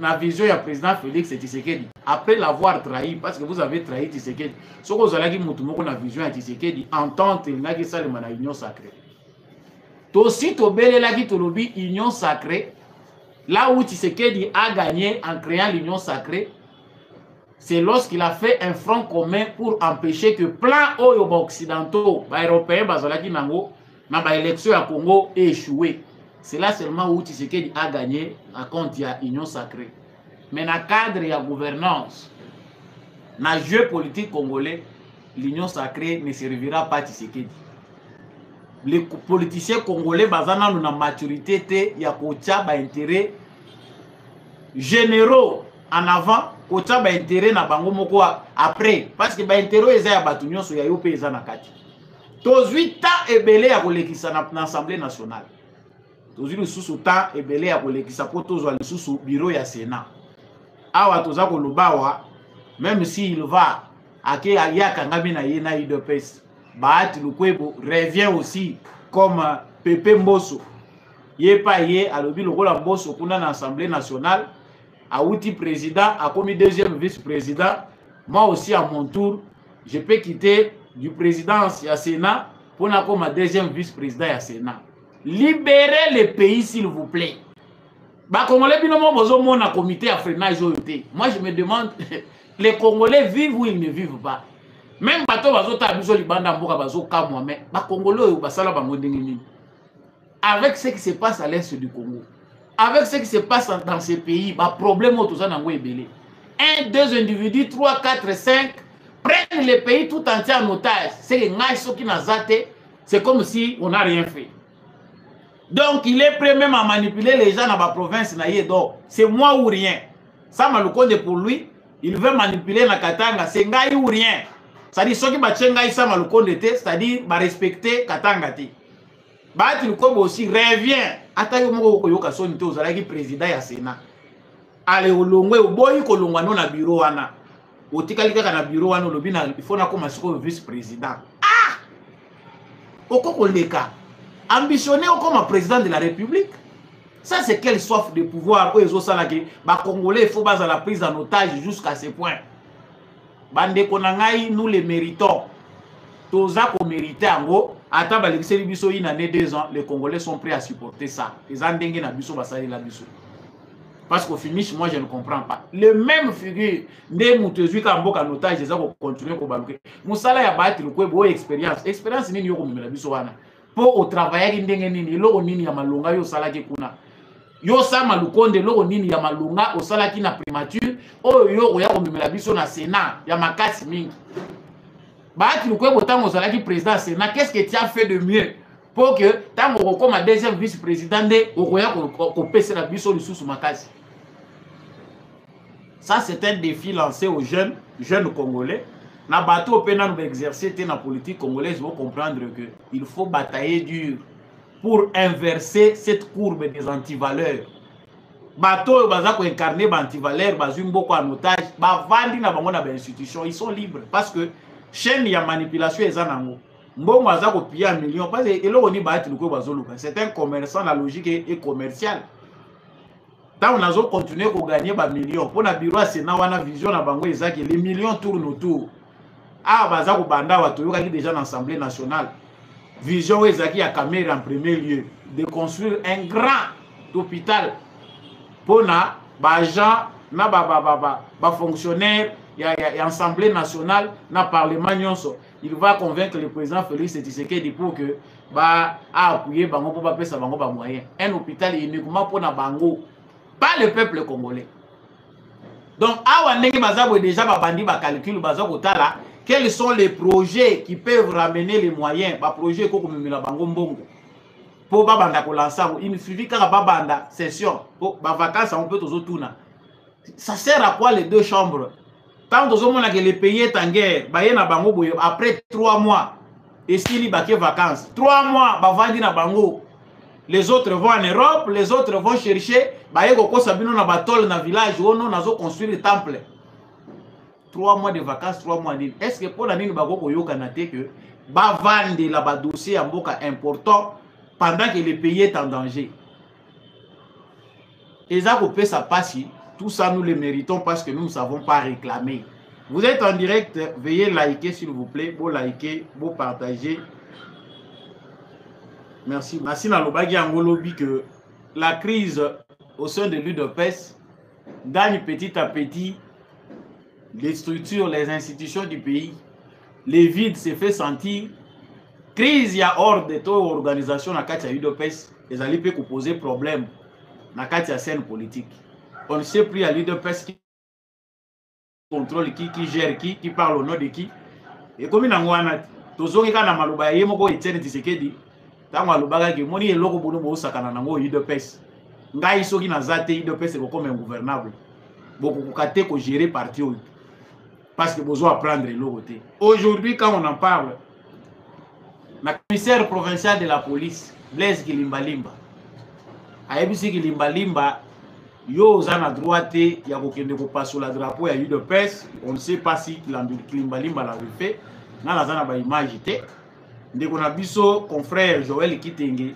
la vision du président Félix Tshisekedi. Après l'avoir trahi, parce que vous avez trahi Tshisekedi, ce que vous avez dit, la vision de Tshisekedi, entente, il y a une union sacrée. Aussi, l'union sacrée, là où Tshisekedi a gagné en créant l'union sacrée, c'est lorsqu'il a fait un front commun pour empêcher que plein occidentaux, européens, dans l'élection à Congo ait échoué. C'est là seulement où Tshisekedi a gagné à compte de l'union sacrée. Mais dans le cadre de la gouvernance, dans le jeu politique congolais, l'union sacrée ne servira pas à Tshisekedi. Les politiciens congolais, dans la maturité, il y a intérêt généraux en avant, il y a intérêt après. Parce que l'intérêt est à l'union sacrée. Tous 8 ans et belé à l'Assemblée nationale. Tous les sous temps et belé à le bureau et Sénat. Awa toza kolubawa, même s'il va à Kangami na yena IDPS, Bahati Lukwebo revient aussi comme Pepe Mbosso. Yé pa yé à l'obi lokola Mbosso kuna na l'Assemblée nationale, a outil président, a commis deuxième vice-président. Moi aussi à mon tour, je peux quitter du président à Sénat pour na comme deuxième vice-président à Sénat. Libérez le pays s'il vous plaît. Bah, Congolais, un comité à freinage. Moi, je me demande, les Congolais vivent ou ils ne vivent pas. Même bateau avec ce qui se passe à l'est du Congo, avec ce qui se passe dans ces pays, bah, problème tout ça dans le 1, 2 individus, 3, 4, 5 prennent le pays tout entier en otage. C'est comme si on n'a rien fait. Donc, il est prêt même à manipuler les gens dans la province. C'est moi ou rien. Ça m'a le code pour lui. Il veut manipuler la Katanga. C'est Ngaï ou rien. C'est-à-dire, ceux qui battent ça m'a le code, c'est-à-dire, respecter Katanga. Bahati Lukwebo aussi revient. Attends, moi, je président du Sénat. Allez, au Longwe, au boy, au Longwa, non, na bureau, ana. Au Tikalika, na bureau, ana, il faut comme vice-président. Ah! Au Kokoleka. Ambitionné comme président de la République. Ça, c'est quelle soif de pouvoir. Les Congolais, il faut baser la prise en otage jusqu'à ce point. Bande Konangaï, nous les méritons. Toza qu'on méritait en gros. Attends, une année, 2 ans, les Congolais sont prêts à supporter ça. Les Andengé na biso basali la biso. Parce qu'au finish, moi, je ne comprends pas. Le même figure, ne moutezui kamboka en otage, ils ont continué à balouker. Moussala ya Bahati Lukwebo expérience. Expérience ni yoko mimela biso wana. Pour au travail ndenge nini lo nini ya malonga yo salaki kuna yo sama lukonde lo nini ya malonga o salaki na primature o yo ya komemela biso na Sénat ya makasi mingi. Bahati Lukwebo tango salaki président Sénat, qu'est-ce que tu as fait de mieux pour que tango comme deuxième vice-président de o ya ko pese la biso lisusu makasi. Ça c'est un défi lancé aux jeunes Congolais. Na bateau pena nous exercer la politique congolaise, vous comprendre que il faut batailler dur pour inverser cette courbe des antivaleurs. Bateau bazako incarner antivaleurs, bazum beaucoup en otage, ba vandi na bango na ba institution, ils sont libres parce que chaîne ya manipulation ezanango. Mbongo bazako piller 1 million parce que eloko ni Bahati Lukwebo bazoluka. C'est un commerçant, la logique est commerciale. Tant on a continué à gagner ba millions pour na bureau Sénat wana vision na bango ezaki les millions tournent autour. Ah, bazako banda watoyoka qui déjà dans l'Assemblée nationale. Vision ezaki ya caméra en premier lieu de construire un grand hôpital pour na ba agent na ba fonctionnaire ya Assemblée nationale na parlement nyonso. Il va convaincre le président Félix Tshisekedi pour que ba appuyer bango pour pas pesa bango ba moyen. Un hôpital uniquement pour na bango, pas le peuple congolais. Donc awa ndenge bazabo déjà ba bandi ba calcul bazako tala. Quels sont les projets qui peuvent ramener les moyens? Les projets comme la Bango pour babanda ko lancer, il suffit qu'à babanda session pour vacances on peut toujours tourner. Ça sert à quoi les 2 chambres? Tant que les pays est en guerre, après 3 mois, et s'il y a des vacances, 3 mois, bavandi na bango. Les autres vont en Europe, les autres vont chercher, na village, on a construit le temple. 3 mois de vacances, 3 mois d'île. Est-ce que pour la ligne Bago Koyo Kanate que va vendre là-bas dossier en boca important pendant que le pays est en danger. Et ça, ça passe. Tout ça, nous le méritons parce que nous ne savons pas réclamer. Vous êtes en direct, veuillez liker s'il vous plaît, vous liker, vous partager. Merci. Merci Nalobagi Angolobi que la crise au sein de l'UDPS gagne petit à petit les structures, les institutions du pays. Les vides se fait sentir. Crise, il y a hors de toute organisation dans la UDPS, les alliés peuvent poser problème dans la scène politique. On ne sait plus à l'UDPS qui contrôle qui gère qui parle au nom de qui. Et comme il y a un tozongi kana maloba ye moko Etienne Tshisekedi tango alobaga ke moni eloko bono bo sakana nango UDPS ngai soki na zate UDPS ko comme ingouvernable beaucoup kokate ko gérer parti parce que besoin apprendre l'autre côté. Aujourd'hui quand on en parle, le commissaire provincial de la police Blaise Kilimbalimba ayebisi Kilimbalimba yo zana droite ya kokende ko passer la drapeau ya UDPS. On ne sait pas si Kilimbalimba l'a fait. Na zana ba image té ndeko na biso confrère Joël Kitenge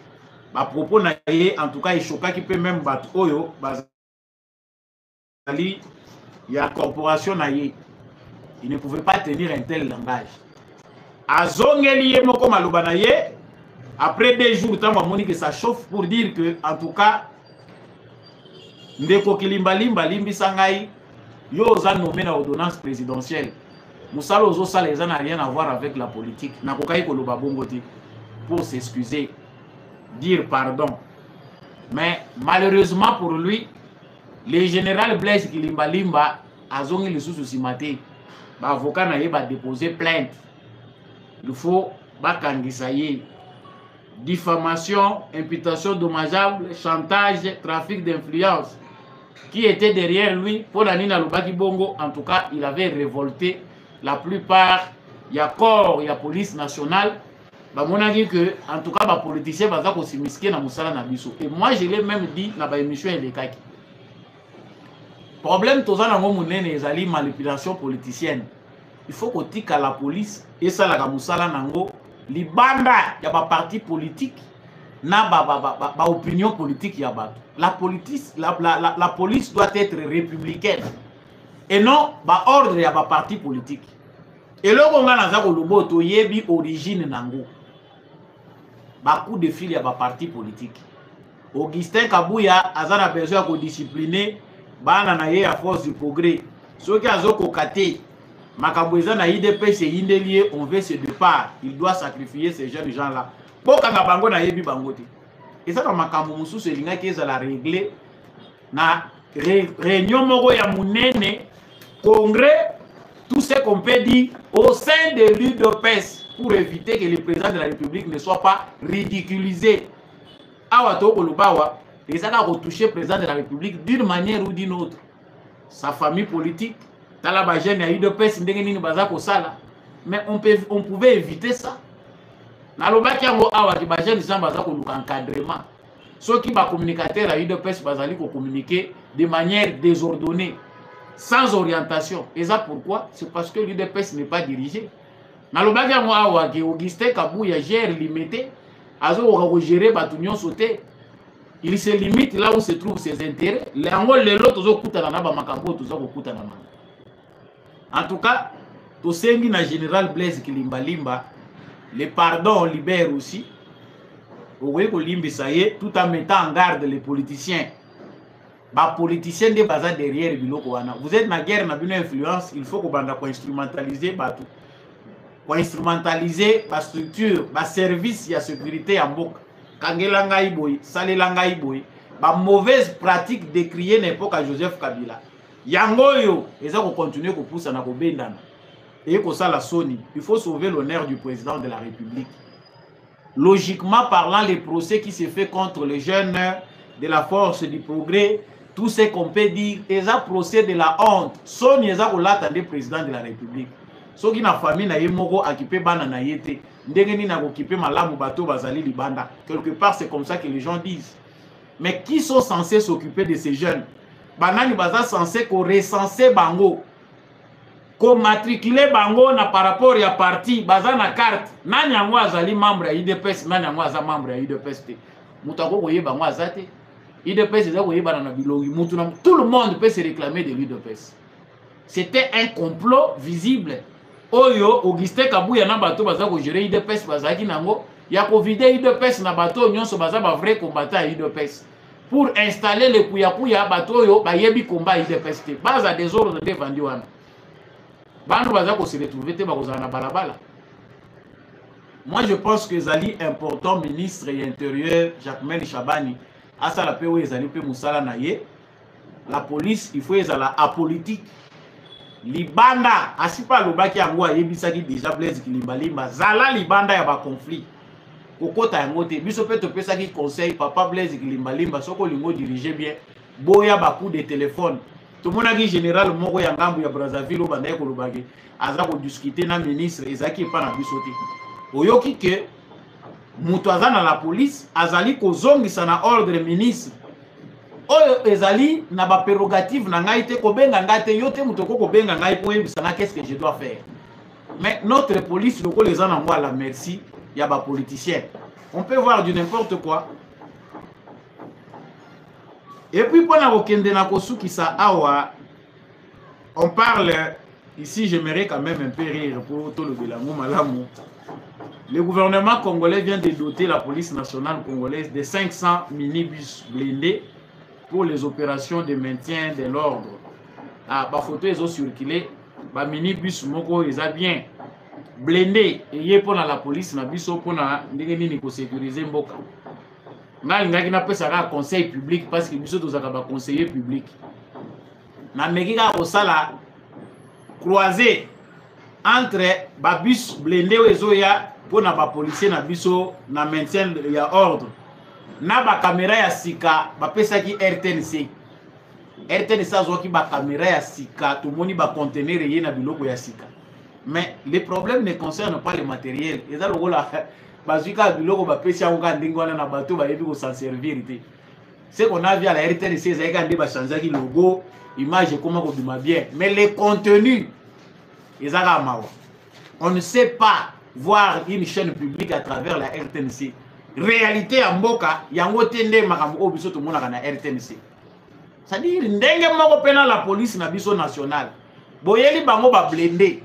ba propos na ye en tout cas il choka qui peut même battre oyo bazali ya corporation na ye. Il ne pouvait pas tenir un tel langage. Azongeli ye moko maloba na ye après 2 jours tant moni que ça chauffe pour dire que en tout cas ndeko Kilimbalimba limbisa ngai yo za nommé na ordonnance présidentielle. Moussala Ozosa les n'a rien à voir avec la politique. Nakokai koloba bongote pour s'excuser, dire pardon. Mais malheureusement pour lui, le général Blaise Kilimbalimba a zongi le sous-simate. L'avocat n'a déposé plainte. Il faut bakangisaye. Diffamation, imputation dommageable, chantage, trafic d'influence. Qui était derrière lui pour la Nina Lubaki Bongo, en tout cas, il avait révolté. La plupart, il y a corps, il y a police nationale. Bah, mon avis que, en tout cas, les politiciens vont aussi misquer dans Moussala Nabiso. Et moi, je l'ai même dit dans l'émission et les kaki. Problème, tout ça, dans les manipulation politicienne. Il faut qu'on tique à la police et ça, la Moussala Nango, les bandes, il y a des partis politiques, na ba opinion politique, il y a la police doit être républicaine. Et non, bah ordre ya ba parti politique. Et là, on a un lobo to yebi origine nango. Ba coup de fil ya ba parti politique. Augustin Kabouya azana besoin de discipliner bana na ye à force du progrès. Ceux qui azo kokate makabouza na IDPS indelié on veut ce départ. Il doit sacrifier ces jeunes gens là. Boka na bango na yebi bangote. Et ça dans makambo mususu elinga ki ezala régler na réunion moko ya munene congrès, tout ce qu'on peut dire au sein de l'UDPS pour éviter que le président de la République ne soit pas ridiculisé. Awato Kolubawa, les a retouché le président de la République d'une manière ou d'une autre. Sa famille politique, Talabajène a UDPS, mais on pouvait éviter ça. Nalobaki yango awa ki bajène sans baza ko encadrement. Ceux qui ba communicateur à UDPS bazali ko communiquer de manière désordonnée. Sans orientation. Et ça pourquoi? C'est parce que l'UDPS n'est pas dirigé. Dans le bagage, Augustin Kabouya gère limité. Gérer Batunion sauté. Il se limite là où se trouvent ses intérêts. En tout cas, tout ce qui est général Blaise Kilimbalimba, les pardons libèrent aussi. Tout en mettant en garde les politiciens. Les politiciens de base derrière biloko wana. Vous êtes na guerre na une influence, il faut qu'on banda ko instrumentaliser batou. Ko instrumentaliser ba structure, ba service ya sécurité en bok. Kangela ngai boy, salela ngai boy, ba mauvaise pratique décriée n'époque à Joseph Kabila. Yango yo, eza ko continuer ko poussa na ko bendana. Et ko sala soni, il faut sauver l'honneur du président de la République. Logiquement parlant, les procès qui se fait contre les jeunes de la force du progrès, tout ce qu'on peut dire, ils ont procès de la honte. Son ils ont l'attendé président de la République. Ceux qui na famille na yemoko occupé bana na yete, ndengeni na occupé malamu bateau bazali libanda. Quelque part c'est comme ça que les gens disent. Mais qui sont censés s'occuper de ces jeunes? Banani baza censé ko recenser bango. ko matriculer bango na par rapport ya parti baza na carte nani yango azali membre ya UDPS nani yango aza membre ya UDPS te mutu akokoyeba bango aza te UDPS eza koyebana na bilongi mutu na tout le monde peut se réclamer de l'UDPS. C'était un complot visible oyo Augustin Kabuya na bato baza ko gérer UDPS bazaki nango ya ko vider UDPS na bato nyonso baza ba vrai combattant ya UDPS pour installer le kuya bato oyo bayebi combat UDPS te baza désordre de vandi wana bandu baza ko se retrouver te bakozana balabala. Moi je pense que Zali important ministre et intérieur Jacquemain Chabani asala pe we Zali pe musala na ye la police il faut ezala apolitique libanda asipa lobaki yango ayebisaki déjà Blaise Kilimbalimba zala libanda ya ba conflit kokota yango te biso pe topesaki conseil papa Blaise Kilimbalimba soko lingo diriger bien boya ba coup de téléphone tout monde qui général moko ya ngambu ya Brazzaville obanda ko lobaki aza ko discuter na ministre ezaki pa na biso te oyoki ke mutu aza na la police azali kozongisa na ordre ministre oyo ezali na ba prérogative na ngai te kobenga ngai te yo te mutu ko kobenga ngai po yebisa na qu'est-ce que je dois faire. Mais notre police loko les en envoie la merci ya ba politiciens on peut voir du n'importe quoi. Et puis pour na kokende na kosuki sa awa on parle ici j'aimerais quand même un peu rire pour tout le bilango malamu. Le gouvernement congolais vient de doter la police nationale congolaise de 500 minibus blindés pour les opérations de maintien de l'ordre. Ah, ba photo ils ont circulé, ba minibus moko ils a bien blindé et pour la police na biso pour na ndenge nini ko sécuriser mboka. Na ngaki na pesa ka conseil public parce que biso tozaka ba conseiller public. Na mekika ko sala croisé entre ba bus blindé ezoya pour na ba policier na biso na maintien ya ordre. Na ba caméra ya sika ba pesa ki RTNC azwaki ba caméra ya sika tout moni ba conteneur ye na biloko ya sika. Mais les problèmes ne concernent pas le matériel. Et ça le rôle bazwika biloko ba pesa ngo ndingo wana na bato ba yebi ko s'en servir te. Ce qu'on a vu à la RTNC c'est quand ba changer ki logo image comment ko bima bien mais les contenus ezaka mawa. On ne sait pas voir une chaîne publique à travers la RTNC. Réalité ya mboka yango tende makambo o biso to mona na RTNC. C'est-à-dire ndenge moko pena la police na biso nationale. Boyeli bango ba blindé.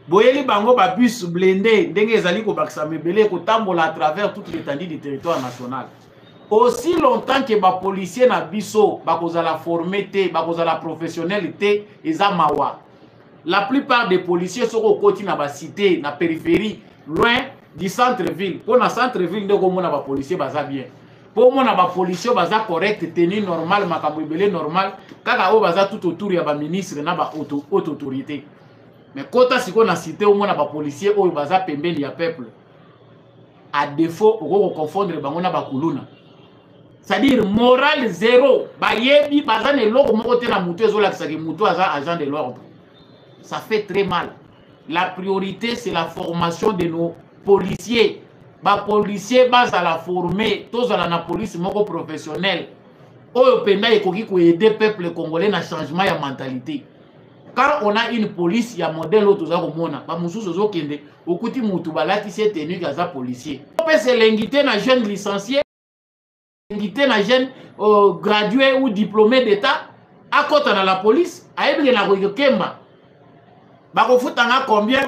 Boyeli bango ba bus blindé ndenge ezali ko bakisa mebele ko tambola à travers toute l'étendue du territoire national. Aussi longtemps que ba policier na biso bakozala formé te, bakozala professionnel te, eza mawa. La plupart des policiers sont au côté na ba cité, na périphérie, loin du centre-ville. Pour na centre-ville, ndeko mona ba policier baza bien. Pour mona ba policier baza correct, tenue normal, makambo ebele normal, kaka o baza tout autour ya ba ministre na ba haute autorité. Mais kota siko na cité o mona ba policier o baza pembeni ya peuple. À défaut, on confondre bango na ba kuluna. C'est-à-dire moral zéro. Ba yebi baza ne loko moko te na mutu ezola kisaki mutu aza agent de l'ordre. Ça fait très mal. La priorité, c'est la formation de nos policiers. Les policiers basent à la former. Tous à la police moko professionnelle. Au Penda, il faut aider le peuple congolais dans le changement de mentalité. Quand on a une police, il y a un modèle autre. Au côté de balati c'est tenu gaza policier. On peut se l'inviter dans jeune licencié, l'inviter dans jeune gradué ou diplômé d'État. À côté de la police, à y a Kemba. Combien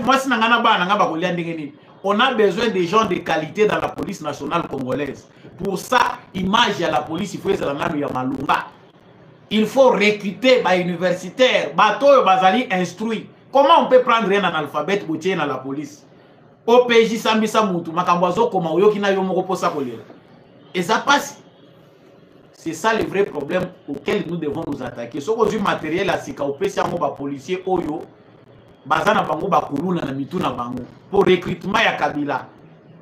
on a besoin de gens de qualité dans la police nationale congolaise. Pour ça, image à la police, il faut être malunga. Il faut recruter les universitaires, les instruits. Comment on peut prendre un analphabète pour tirer dans la police? Au PJ Sambisa Moutou, Makambozo, comment Oyokina Yomoko Posa Kolera. Et ça passe. C'est ça le vrai problème auquel nous devons nous attaquer. Ce que du matériel à Sika, au PJ policier Oyo. Bazana bango bakuluna na mituna bango pour recrutement ya Kabila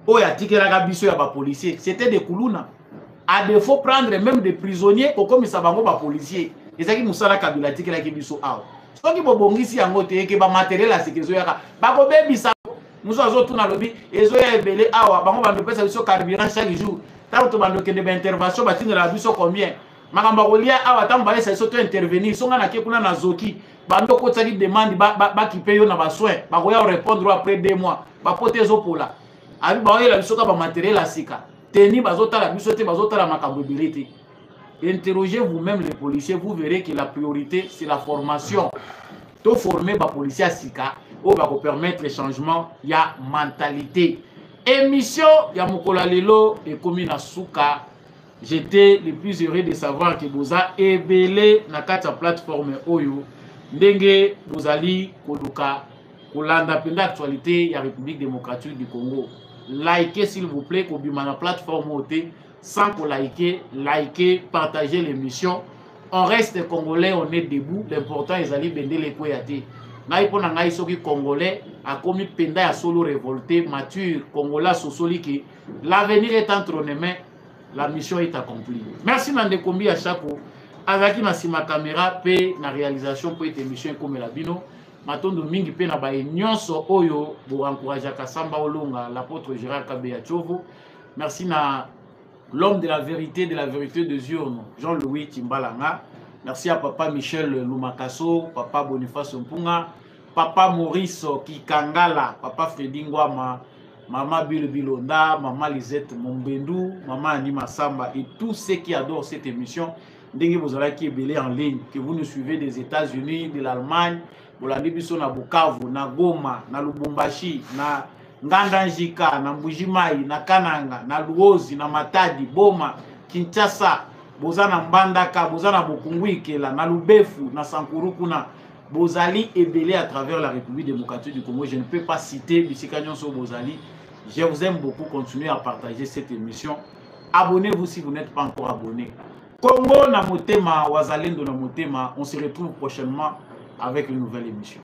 oya tikelaka biso ya ba policier c'était des kuluna à défaut prendre même des prisonniers comme ça bango ba policier ezaki musala Kabila tikelaki biso awa soki bobongisi yango te ke ba matériel à sécurité ya ba ko bebisa muso azotu na lobi ezo ya ebele awa bango ba pesa biso carburant chaque jour tant to bando kende ba intervention ba tinela biso combien makamba kolia awa tamba esa soto intervenir songa na kekuna na zoki bando ko tsaki demande ba kipe yo na ba soin ba koya répondre après 2 mois ba pote zopola abi ba oyela bisoka ba matériel asika teni bazotala bisote bazotala makambo bilité. Interrogez vous-même les policiers, vous verrez que la priorité c'est la formation. To former ba policier asika o ba ko permettre le changement ya mentalité. Émission ya mokola lelo et komi na suka. J'étais le plus heureux de savoir que boza ebele na kati ya plateforme oyo ndenge bozali koluka kolanda penda actualité ya République démocratique du Congo. Likez s'il vous plaît kobima na plateforme ote sans ko likez, partagez l'émission. On reste congolais, on est debout. L'important est d'aller bender les koyate. Ngai pona ngai soki congolais a commis penda ya solo révolté mature congolais sosoli ki l'avenir est entre nos mains. La mission est accomplie. Merci Nande Kombi à chapeau. Avec na sima caméra pe na réalisation pour cette émission comme la bino. Matondo mingi pe na ba nyonso oyo bo encourager Kasamba Olonga l'apôtre Gérard Kabeya Tchovo. Merci na l'homme de la vérité des urnes, Jean-Louis Timbalanga. Merci à papa Michel Lumakaso, papa Boniface Mpunga, papa Maurice Kikangala, papa Freddy Ngwama, maman Bill Bilonda, maman Lisette Mombendou, maman Anima Samba et tous ceux qui adorent cette émission. Dengue Bozala qui est belé en ligne, que vous nous suivez des États-Unis, de l'Allemagne, Bolandi Biso na Bukavu, na Goma, na Lubumbashi, na Ngandanjika, na Mbujimai, na Kananga, na Luozi, na Matadi, Boma, Kinshasa, Bozana Mbandaka, Bozana Bokungwikela, na Lubefu, na Sankurukuna, Bozali est belé à travers la République démocratique du Congo. Je ne peux pas citer Bissikanyon sur Bozali. Je vous aime beaucoup. Continuez à partager cette émission. Abonnez-vous si vous n'êtes pas encore abonné. Congo na motema, Wazalendo na motema. On se retrouve prochainement avec une nouvelle émission.